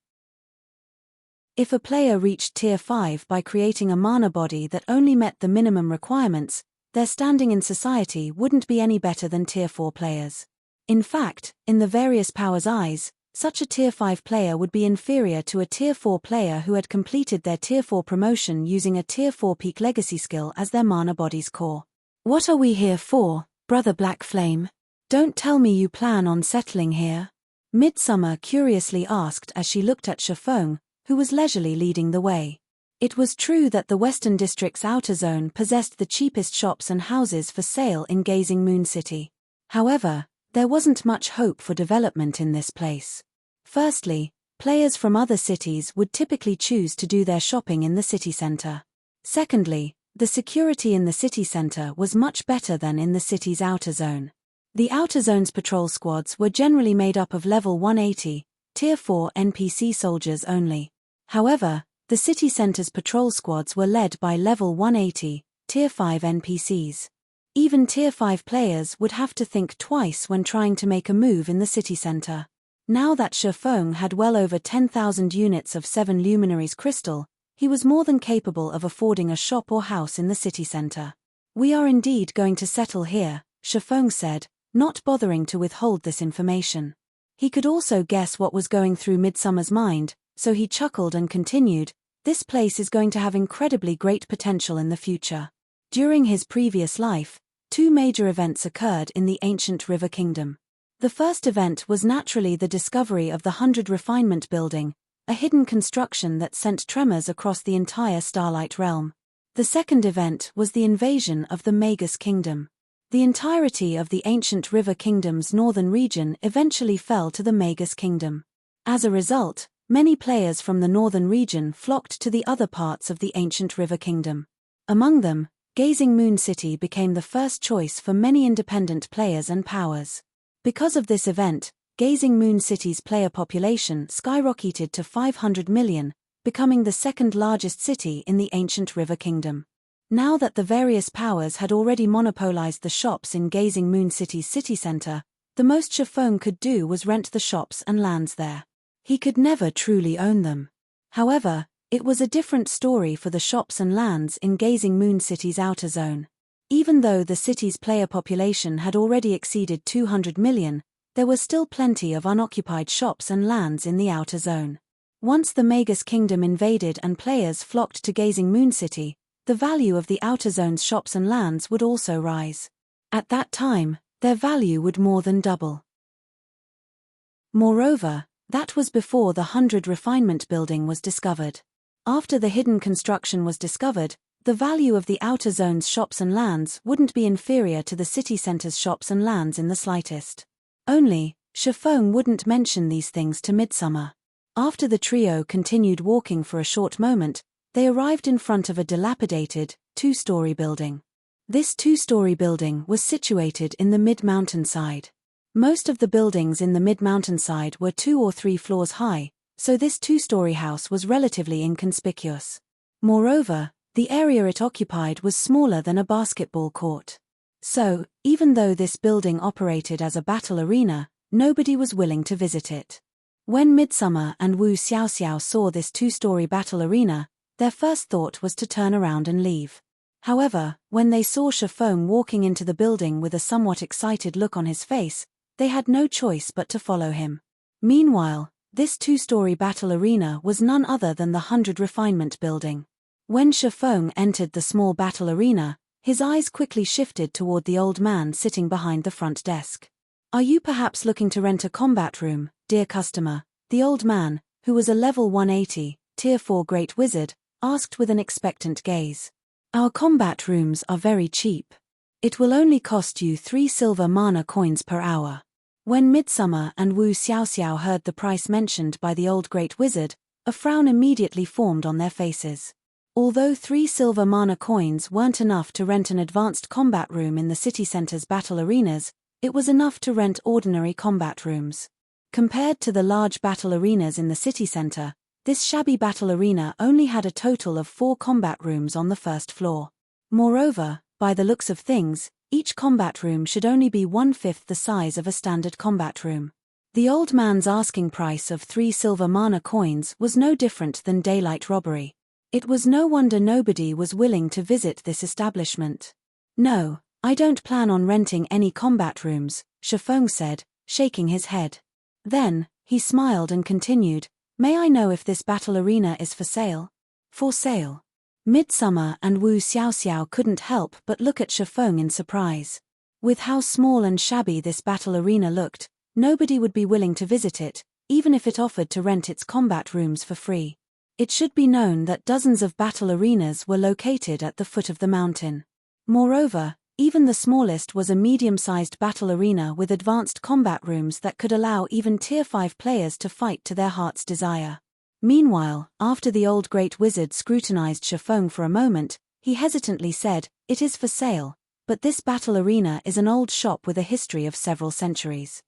If a player reached Tier 5 by creating a mana body that only met the minimum requirements, their standing in society wouldn't be any better than Tier 4 players. In fact, in the various powers' eyes, such a Tier 5 player would be inferior to a Tier 4 player who had completed their Tier 4 promotion using a Tier 4 peak legacy skill as their mana body's core. What are we here for, Brother Black Flame? Don't tell me you plan on settling here? Midsummer curiously asked as she looked at Shifeng, who was leisurely leading the way. It was true that the Western District's outer zone possessed the cheapest shops and houses for sale in Gazing Moon City. However, there wasn't much hope for development in this place. Firstly, players from other cities would typically choose to do their shopping in the city center. Secondly, the security in the city center was much better than in the city's outer zone. The outer zone's patrol squads were generally made up of level 180, Tier 4 NPC soldiers only. However, the city center's patrol squads were led by level 180, Tier 5 NPCs. Even Tier 5 players would have to think twice when trying to make a move in the city center. Now that Shifeng had well over 10,000 units of 7 Luminaries crystal, he was more than capable of affording a shop or house in the city center. We are indeed going to settle here, Shifeng said, not bothering to withhold this information. He could also guess what was going through Midsummer's mind, so he chuckled and continued, this place is going to have incredibly great potential in the future. During his previous life, 2 major events occurred in the ancient River Kingdom. The first event was naturally the discovery of the 100 Refinement Building, a hidden construction that sent tremors across the entire Starlight Realm. The second event was the invasion of the Magus Kingdom. The entirety of the ancient River Kingdom's northern region eventually fell to the Magus Kingdom. As a result, many players from the northern region flocked to the other parts of the ancient River Kingdom. Among them, Gazing Moon City became the first choice for many independent players and powers. Because of this event, Gazing Moon City's player population skyrocketed to 500 million, becoming the second largest city in the ancient River Kingdom. Now that the various powers had already monopolized the shops in Gazing Moon City's city center, the most Shifeng could do was rent the shops and lands there. He could never truly own them. However, it was a different story for the shops and lands in Gazing Moon City's outer zone. Even though the city's player population had already exceeded 200 million, there were still plenty of unoccupied shops and lands in the outer zone. Once the Magus Kingdom invaded and players flocked to Gazing Moon City, the value of the Outer Zone's shops and lands would also rise. At that time, their value would more than double. Moreover, that was before the 100 Refinement building was discovered. After the hidden construction was discovered, the value of the Outer Zone's shops and lands wouldn't be inferior to the city center's shops and lands in the slightest. Only, Shifeng wouldn't mention these things to Midsummer. After the trio continued walking for a short moment, they arrived in front of a dilapidated, two-story building. This two-story building was situated in the mid-mountainside. Most of the buildings in the mid-mountainside were 2 or 3 floors high, so this two-story house was relatively inconspicuous. Moreover, the area it occupied was smaller than a basketball court. So, even though this building operated as a battle arena, nobody was willing to visit it. When Midsummer and Wu Xiaoxiao saw this two-story battle arena, their first thought was to turn around and leave. However, when they saw Shifeng walking into the building with a somewhat excited look on his face, they had no choice but to follow him. Meanwhile, this two-story battle arena was none other than the 100 Refinement building. When Shifeng entered the small battle arena, his eyes quickly shifted toward the old man sitting behind the front desk. "Are you perhaps looking to rent a combat room, dear customer?" The old man, who was a level 180, tier 4 great wizard, asked with an expectant gaze. "Our combat rooms are very cheap. It will only cost you 3 silver mana coins per hour." When Midsummer and Wu Xiaoxiao heard the price mentioned by the old great wizard, a frown immediately formed on their faces. Although 3 silver mana coins weren't enough to rent an advanced combat room in the city center's battle arenas, it was enough to rent ordinary combat rooms. Compared to the large battle arenas in the city center, this shabby battle arena only had a total of 4 combat rooms on the first floor. Moreover, by the looks of things, each combat room should only be 1/5 the size of a standard combat room. The old man's asking price of 3 silver mana coins was no different than daylight robbery. It was no wonder nobody was willing to visit this establishment. "No, I don't plan on renting any combat rooms," Shifeng said, shaking his head. Then, he smiled and continued, "May I know if this battle arena is for sale?" "For sale?" Midsummer and Wu Xiaoxiao couldn't help but look at Shifeng in surprise. With how small and shabby this battle arena looked, nobody would be willing to visit it, even if it offered to rent its combat rooms for free. It should be known that dozens of battle arenas were located at the foot of the mountain. Moreover, even the smallest was a medium-sized battle arena with advanced combat rooms that could allow even tier 5 players to fight to their heart's desire. Meanwhile, after the old great wizard scrutinized Shifeng for a moment, he hesitantly said, "It is for sale, but this battle arena is an old shop with a history of several centuries.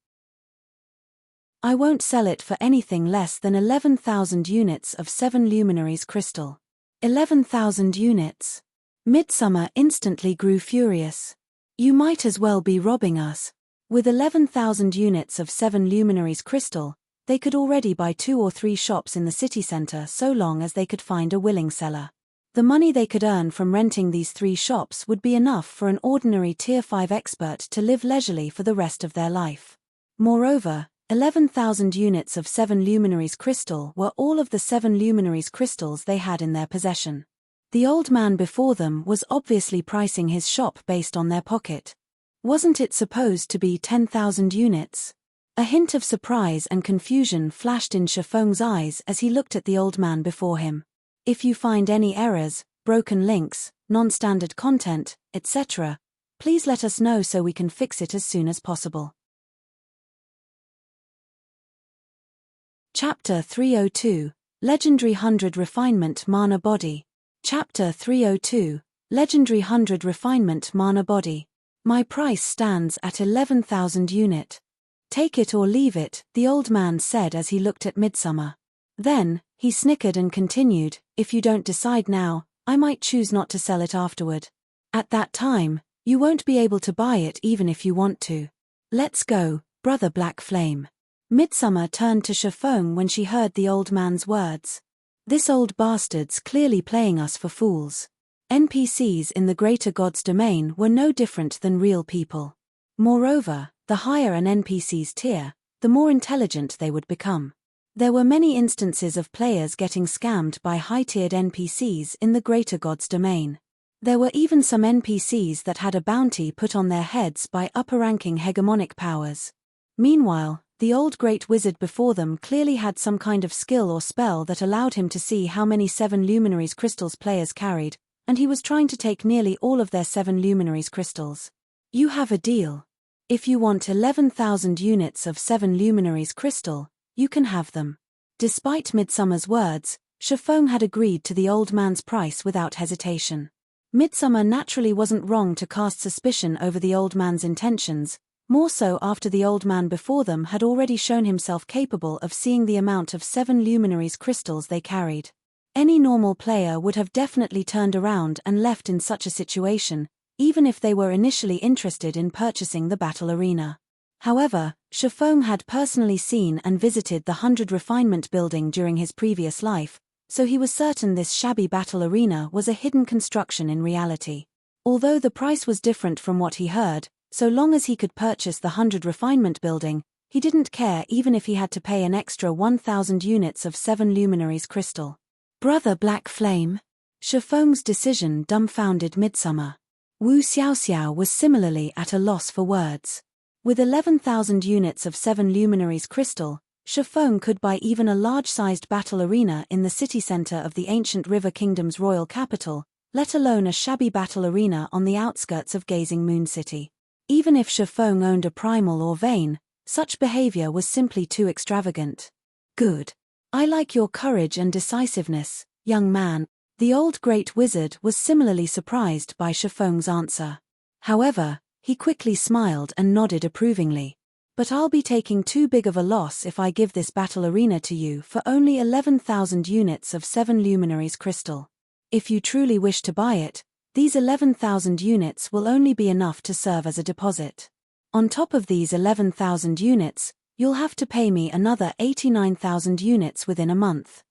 I won't sell it for anything less than 11,000 units of 7 luminaries crystal." 11,000 units? Midsummer instantly grew furious. "You might as well be robbing us." With 11,000 units of 7 luminaries crystal, they could already buy 2 or 3 shops in the city center so long as they could find a willing seller. The money they could earn from renting these 3 shops would be enough for an ordinary tier 5 expert to live leisurely for the rest of their life. Moreover, 11,000 units of 7 luminaries crystal were all of the 7 luminaries crystals they had in their possession. The old man before them was obviously pricing his shop based on their pocket. Wasn't it supposed to be 10,000 units? A hint of surprise and confusion flashed in Shifeng's eyes as he looked at the old man before him. "If you find any errors, broken links, non-standard content, etc., please let us know so we can fix it as soon as possible." Chapter 302, Legendary 100 Refinement Mana Body. Chapter 302, Legendary 100 Refinement Mana Body. "My price stands at 11,000 unit. Take it or leave it," the old man said as he looked at Midsummer. Then, he snickered and continued, "If you don't decide now, I might choose not to sell it afterward. At that time, you won't be able to buy it even if you want to. Let's go, brother Black Flame." Midsummer turned to Shifeng when she heard the old man's words. "This old bastard's clearly playing us for fools." NPCs in the Greater God's domain were no different than real people. Moreover, the higher an NPC's tier, the more intelligent they would become. There were many instances of players getting scammed by high-tiered NPCs in the Greater Gods domain. There were even some NPCs that had a bounty put on their heads by upper-ranking hegemonic powers. Meanwhile, the old Great Wizard before them clearly had some kind of skill or spell that allowed him to see how many 7 Luminaries crystals players carried, and he was trying to take nearly all of their 7 Luminaries crystals. You have a deal. If you want 11,000 units of 7 Luminaries crystal, you can have them. Despite Midsummer's words, Shifeng had agreed to the old man's price without hesitation. Midsummer naturally wasn't wrong to cast suspicion over the old man's intentions, more so after the old man before them had already shown himself capable of seeing the amount of 7 Luminaries crystals they carried. Any normal player would have definitely turned around and left in such a situation, even if they were initially interested in purchasing the battle arena. However, Shifeng had personally seen and visited the 100 Refinement building during his previous life, so he was certain this shabby battle arena was a hidden construction in reality. Although the price was different from what he heard, so long as he could purchase the 100 Refinement building, he didn't care even if he had to pay an extra 1,000 units of 7 Luminaries crystal. Brother Black Flame? Shifeng's decision dumbfounded Midsummer. Wu Xiaoxiao was similarly at a loss for words. With 11,000 units of 7 Luminaries crystal, Shifeng could buy even a large-sized battle arena in the city center of the ancient River Kingdom's royal capital, let alone a shabby battle arena on the outskirts of Gazing Moon City. Even if Shifeng owned a primal or vein, such behavior was simply too extravagant. Good. I like your courage and decisiveness, young man. The old Great Wizard was similarly surprised by Shifeng's answer. However, he quickly smiled and nodded approvingly. But I'll be taking too big of a loss if I give this battle arena to you for only 11,000 units of 7 Luminaries crystal. If you truly wish to buy it, these 11,000 units will only be enough to serve as a deposit. On top of these 11,000 units, you'll have to pay me another 89,000 units within a month.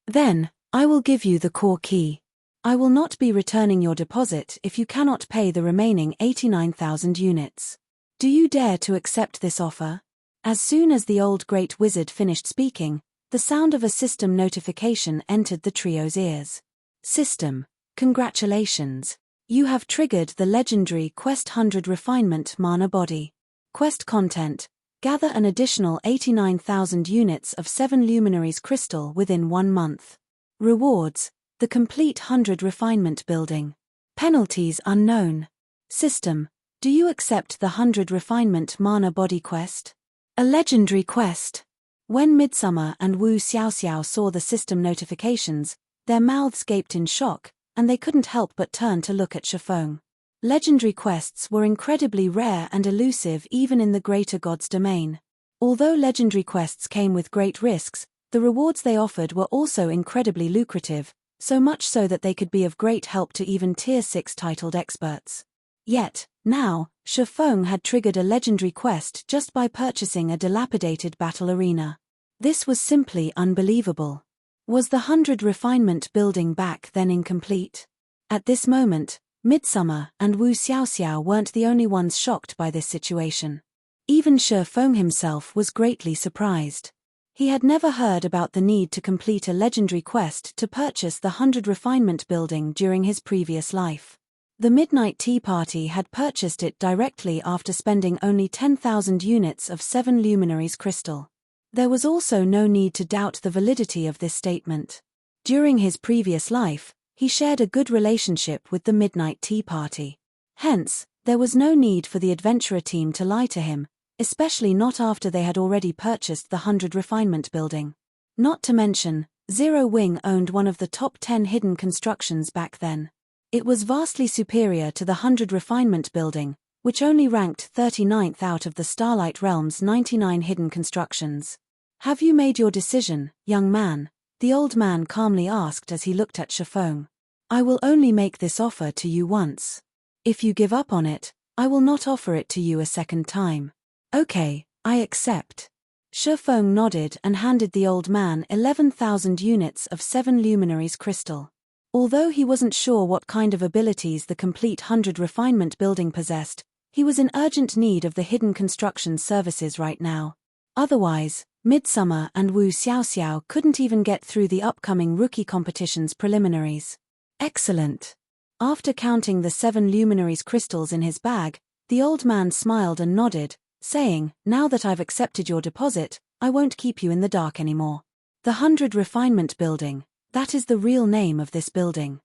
Then, I will give you the core key. I will not be returning your deposit if you cannot pay the remaining 89,000 units. Do you dare to accept this offer? As soon as the old Great Wizard finished speaking, the sound of a system notification entered the trio's ears. System, congratulations. You have triggered the legendary Quest 100 Refinement Mana Body. Quest content, gather an additional 89,000 units of 7 Luminaries crystal within 1 month. Rewards, the complete 100 Refinement building. Penalties unknown. System, do you accept the 100 Refinement Mana Body quest? A legendary quest. When Midsummer and Wu Xiaoxiao saw the system notifications, their mouths gaped in shock, and they couldn't help but turn to look at Shifeng. Legendary quests were incredibly rare and elusive even in the Greater Gods domain. Although legendary quests came with great risks, the rewards they offered were also incredibly lucrative, so much so that they could be of great help to even Tier 6 titled experts. Yet, now, Shifeng had triggered a legendary quest just by purchasing a dilapidated battle arena. This was simply unbelievable. Was the 100 Refinement building back then incomplete? At this moment, Midsummer and Wu Xiaoxiao weren't the only ones shocked by this situation. Even Shifeng himself was greatly surprised. He had never heard about the need to complete a legendary quest to purchase the 100 Refinement building during his previous life. The Midnight Tea Party had purchased it directly after spending only 10,000 units of 7 Luminaries crystal. There was also no need to doubt the validity of this statement. During his previous life, he shared a good relationship with the Midnight Tea Party. Hence, there was no need for the adventurer team to lie to him, especially not after they had already purchased the 100 Refinement building. Not to mention, Zero Wing owned one of the top 10 hidden constructions back then. It was vastly superior to the 100 Refinement building, which only ranked 39th out of the Starlight Realm's 99 hidden constructions. Have you made your decision, young man? The old man calmly asked as he looked at Shifeng. I will only make this offer to you once. If you give up on it, I will not offer it to you a second time. Okay, I accept. Shifeng nodded and handed the old man 11,000 units of 7 Luminaries crystal. Although he wasn't sure what kind of abilities the complete 100 Refinement building possessed, he was in urgent need of the hidden construction services right now. Otherwise, Midsummer and Wu Xiaoxiao couldn't even get through the upcoming rookie competition's preliminaries. Excellent. After counting the 7 luminaries crystals in his bag, the old man smiled and nodded, saying, "Now that I've accepted your deposit, I won't keep you in the dark anymore. The 100 Refinement Building, that is the real name of this building.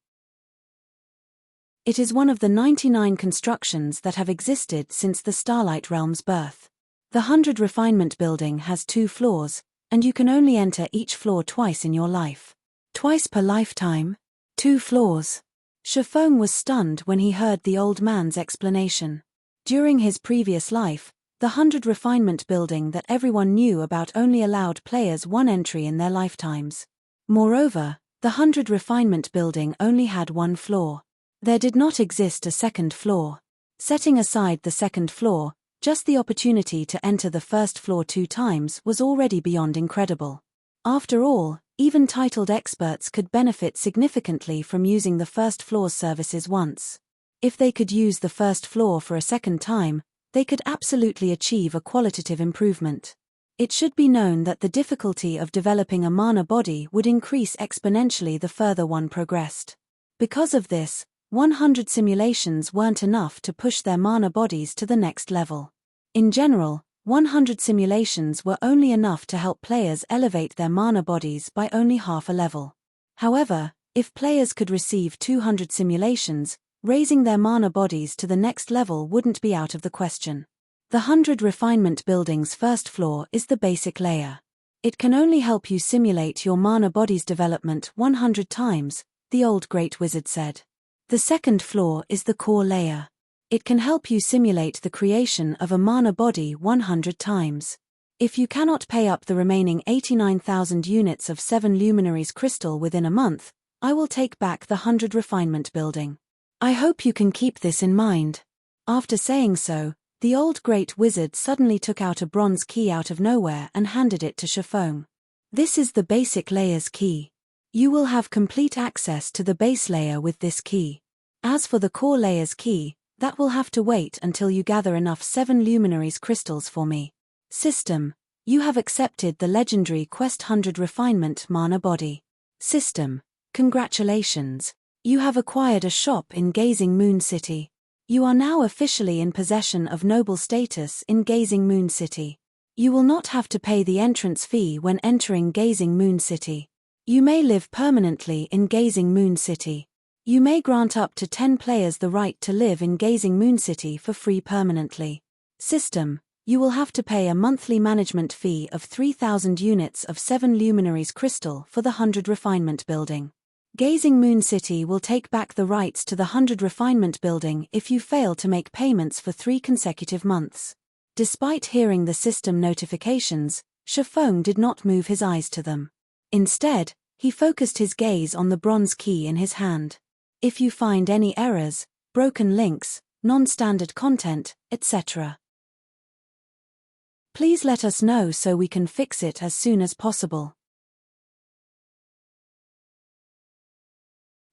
It is one of the 99 constructions that have existed since the Starlight Realm's birth. The 100 Refinement Building has 2 floors, and you can only enter each floor twice in your life. Twice per lifetime? 2 floors." Shifeng was stunned when he heard the old man's explanation. During his previous life, the 100 Refinement Building that everyone knew about only allowed players 1 entry in their lifetimes. Moreover, the 100 Refinement Building only had 1 floor. There did not exist a second floor. Setting aside the second floor, just the opportunity to enter the first floor 2 times was already beyond incredible. After all, even titled experts could benefit significantly from using the first floor's services once. If they could use the first floor for a second time, they could absolutely achieve a qualitative improvement. It should be known that the difficulty of developing a mana body would increase exponentially the further one progressed. Because of this, 100 simulations weren't enough to push their mana bodies to the next level. In general, 100 simulations were only enough to help players elevate their mana bodies by only half a level. However, if players could receive 200 simulations, raising their mana bodies to the next level wouldn't be out of the question. The 100 Refinement Building's first floor is the basic layer. It can only help you simulate your mana body's development 100 times, the old Great Wizard said. The second floor is the core layer. It can help you simulate the creation of a mana body 100 times. If you cannot pay up the remaining 89,000 units of 7 luminaries crystal within a month, I will take back the 100 Refinement Building. I hope you can keep this in mind." After saying so, the old Great Wizard suddenly took out a bronze key out of nowhere and handed it to Shifeng. "This is the basic layer's key. You will have complete access to the base layer with this key. As for the core layer's key, that will have to wait until you gather enough 7 luminaries crystals for me. System: you have accepted the legendary Quest 100 Refinement Mana Body. System: congratulations. You have acquired a shop in Gazing Moon City. You are now officially in possession of noble status in Gazing Moon City. You will not have to pay the entrance fee when entering Gazing Moon City. You may live permanently in Gazing Moon City. You may grant up to 10 players the right to live in Gazing Moon City for free permanently. System: you will have to pay a monthly management fee of 3,000 units of 7 luminaries crystal for the 100 Refinement Building. Gazing Moon City will take back the rights to the 100 Refinement Building if you fail to make payments for 3 consecutive months. Despite hearing the system notifications, Shifeng did not move his eyes to them. Instead, he focused his gaze on the bronze key in his hand. If you find any errors, broken links, non-standard content, etc., please let us know so we can fix it as soon as possible.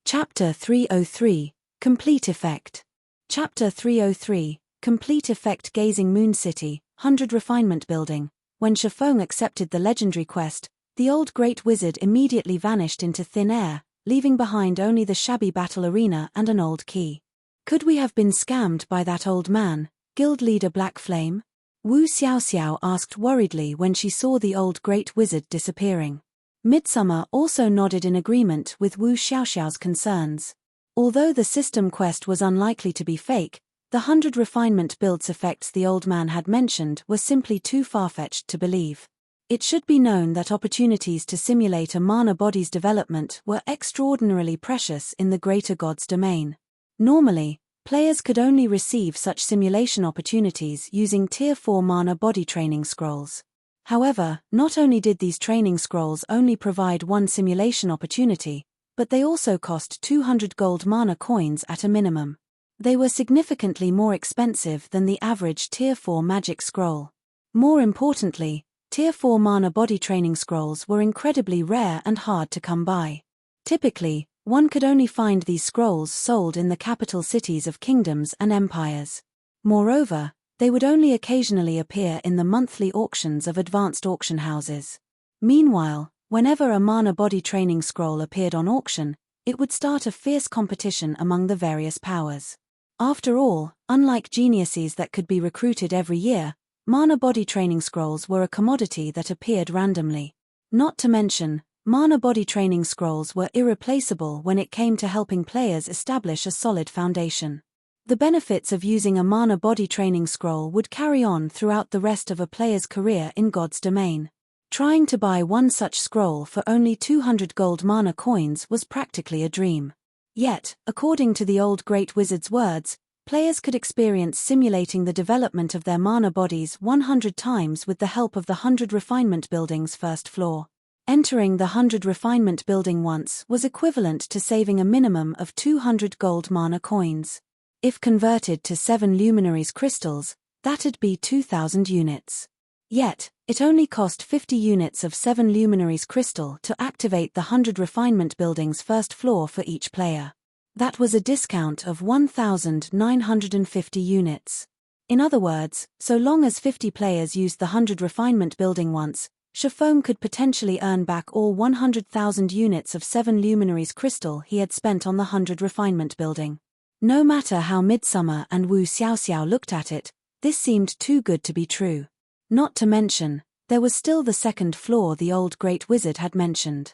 Chapter 303, Complete Effect. Chapter 303, Complete Effect. Gazing Moon City, 100 Refinement Building. When Shifeng accepted the legendary quest, the old Great Wizard immediately vanished into thin air, leaving behind only the shabby battle arena and an old key. Could we have been scammed by that old man, guild leader Black Flame? Wu Xiaoxiao asked worriedly when she saw the old Great Wizard disappearing. Midsummer also nodded in agreement with Wu Xiaoxiao's concerns. Although the system quest was unlikely to be fake, the 100 refinement builds effects the old man had mentioned were simply too far-fetched to believe. It should be known that opportunities to simulate a mana body's development were extraordinarily precious in the greater god's domain. Normally, players could only receive such simulation opportunities using Tier 4 mana body training scrolls. However, not only did these training scrolls only provide one simulation opportunity, but they also cost 200 gold mana coins at a minimum. They were significantly more expensive than the average Tier 4 magic scroll. More importantly, Tier 4 mana body training scrolls were incredibly rare and hard to come by. Typically, one could only find these scrolls sold in the capital cities of kingdoms and empires. Moreover, They would only occasionally appear in the monthly auctions of advanced auction houses. Meanwhile, whenever a mana body training scroll appeared on auction, it would start a fierce competition among the various powers. After all, unlike geniuses that could be recruited every year, mana body training scrolls were a commodity that appeared randomly. Not to mention, mana body training scrolls were irreplaceable when it came to helping players establish a solid foundation. The benefits of using a mana body training scroll would carry on throughout the rest of a player's career in God's domain. Trying to buy one such scroll for only 200 gold mana coins was practically a dream. Yet, according to the old great wizard's words, players could experience simulating the development of their mana bodies 100 times with the help of the 100 refinement building's first floor. Entering the 100 refinement building once was equivalent to saving a minimum of 200 gold mana coins. If converted to 7 luminaries crystals, that'd be 2,000 units. Yet, it only cost 50 units of 7 luminaries crystal to activate the 100 refinement building's first floor for each player. That was a discount of 1,950 units. In other words, so long as 50 players used the 100 refinement building once, Shafong could potentially earn back all 100,000 units of 7 luminaries crystal he had spent on the 100 refinement building. No matter how Midsummer and Wu Xiaoxiao looked at it, this seemed too good to be true. Not to mention, there was still the second floor the old great wizard had mentioned.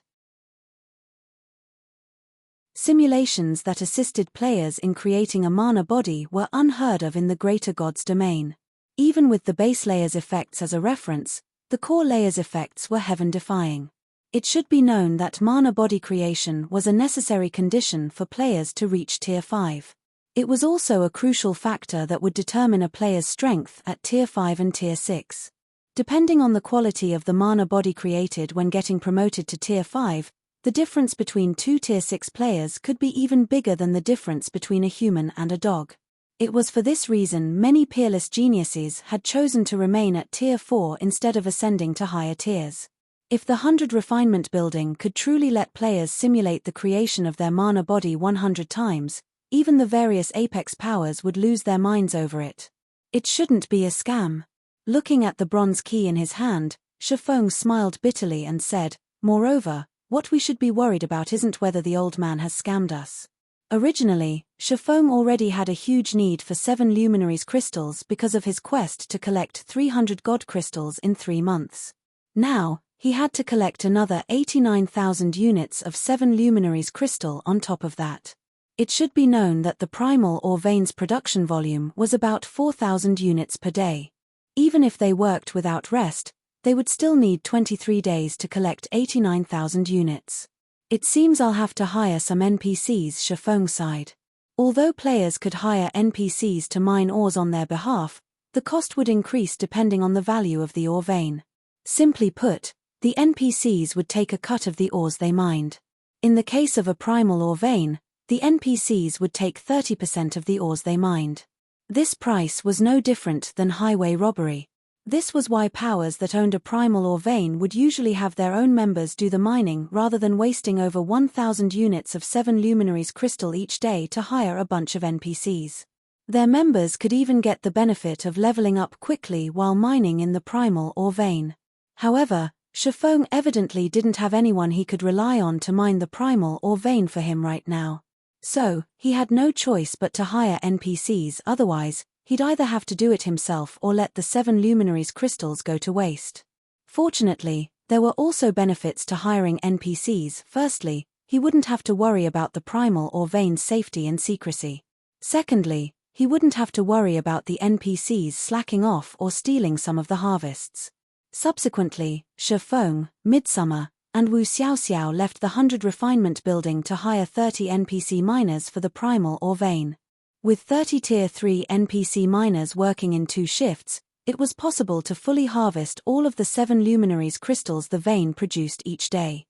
Simulations that assisted players in creating a mana body were unheard of in the greater God's domain. Even with the base layer's effects as a reference, the core layer's effects were heaven-defying. It should be known that mana body creation was a necessary condition for players to reach Tier 5. It was also a crucial factor that would determine a player's strength at Tier 5 and Tier 6. Depending on the quality of the mana body created when getting promoted to Tier 5, the difference between two Tier 6 players could be even bigger than the difference between a human and a dog. It was for this reason many peerless geniuses had chosen to remain at Tier 4 instead of ascending to higher tiers. If the 100 refinement building could truly let players simulate the creation of their mana body 100 times, even the various apex powers would lose their minds over it. It shouldn't be a scam. Looking at the bronze key in his hand, Shafong smiled bitterly and said, "Moreover, what we should be worried about isn't whether the old man has scammed us." Originally, Shafong already had a huge need for 7 luminaries crystals because of his quest to collect 300 god crystals in 3 months. Now, he had to collect another 89,000 units of 7 luminaries crystal on top of that. It should be known that the primal or veins production volume was about 4,000 units per day. Even if they worked without rest, they would still need 23 days to collect 89,000 units. It seems I'll have to hire some NPCs, Shafong sighed. Although players could hire NPCs to mine ores on their behalf, the cost would increase depending on the value of the ore vein. Simply put, the NPCs would take a cut of the ores they mined. In the case of a primal ore vein, the NPCs would take 30% of the ores they mined. This price was no different than highway robbery. This was why powers that owned a primal ore vein would usually have their own members do the mining rather than wasting over 1,000 units of 7 luminaries crystal each day to hire a bunch of NPCs. Their members could even get the benefit of leveling up quickly while mining in the primal ore vein. However, Shafong evidently didn't have anyone he could rely on to mine the primal ore vein for him right now. So, he had no choice but to hire NPCs, otherwise, he'd either have to do it himself or let the 7 luminaries crystals go to waste. Fortunately, there were also benefits to hiring NPCs. Firstly, he wouldn't have to worry about the primal ore vein's safety and secrecy. Secondly, he wouldn't have to worry about the NPCs slacking off or stealing some of the harvests. Subsequently, Shafong, Midsummer, and Wu Xiaoxiao left the 100 refinement building to hire 30 NPC miners for the primal ore vein. With 30 Tier 3 NPC miners working in 2 shifts, it was possible to fully harvest all of the 7 luminaries crystals the vein produced each day.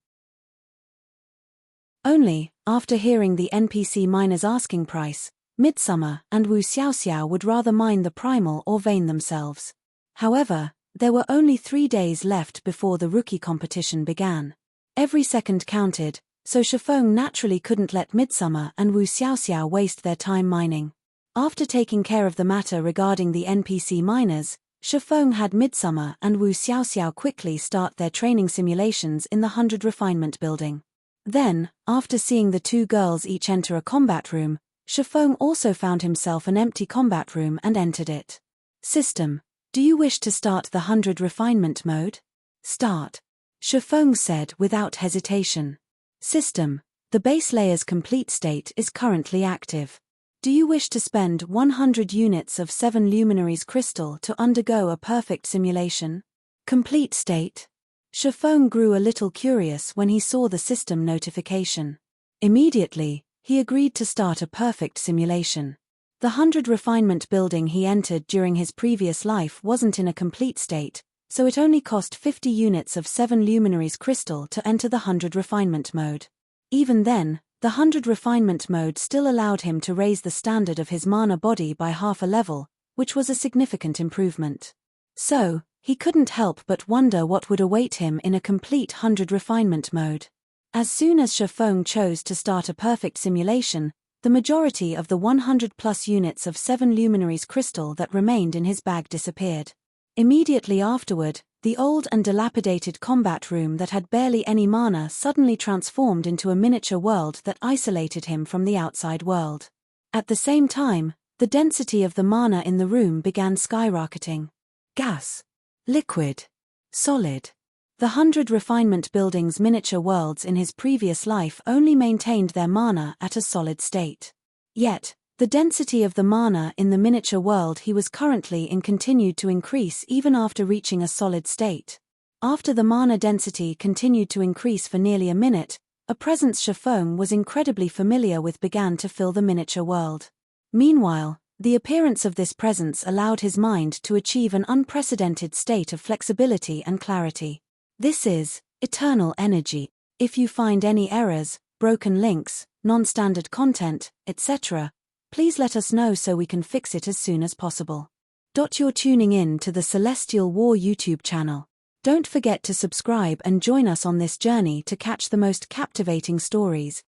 Only, after hearing the NPC miners' asking price, Midsummer and Wu Xiaoxiao would rather mine the primal ore vein themselves. However, there were only 3 days left before the rookie competition began. Every second counted, so Shafong naturally couldn't let Midsummer and Wu Xiaoxiao waste their time mining. After taking care of the matter regarding the NPC miners, Shifeng had Midsummer and Wu Xiaoxiao quickly start their training simulations in the 100 Refinement building. Then, after seeing the two girls each enter a combat room, Shifeng also found himself an empty combat room and entered it. System: do you wish to start the 100 Refinement mode? Start. Shifeng said without hesitation. System: the base layer's complete state is currently active. Do you wish to spend 100 units of 7 luminaries crystal to undergo a perfect simulation? Complete state? Shifeng grew a little curious when he saw the system notification. Immediately, he agreed to start a perfect simulation. The 100 Refinement building he entered during his previous life wasn't in a complete state, so it only cost 50 units of 7 luminaries crystal to enter the 100 Refinement mode. Even then, the 100 Refinement mode still allowed him to raise the standard of his mana body by half a level, which was a significant improvement. So, he couldn't help but wonder what would await him in a complete 100 Refinement mode. As soon as Shifeng chose to start a perfect simulation, the majority of the 100+ units of 7 luminaries crystal that remained in his bag disappeared. Immediately afterward, the old and dilapidated combat room that had barely any mana suddenly transformed into a miniature world that isolated him from the outside world. At the same time, the density of the mana in the room began skyrocketing. Gas. Liquid. Solid. The 100 Refinement building's miniature worlds in his previous life only maintained their mana at a solid state. Yet, the density of the mana in the miniature world he was currently in continued to increase even after reaching a solid state. After the mana density continued to increase for nearly a minute, a presence Shifeng was incredibly familiar with began to fill the miniature world. Meanwhile, the appearance of this presence allowed his mind to achieve an unprecedented state of flexibility and clarity. This is eternal energy. If you find any errors, broken links, non-standard content, etc., please let us know so we can fix it as soon as possible. You're tuning in to the Celestial War YouTube channel. Don't forget to subscribe and join us on this journey to catch the most captivating stories,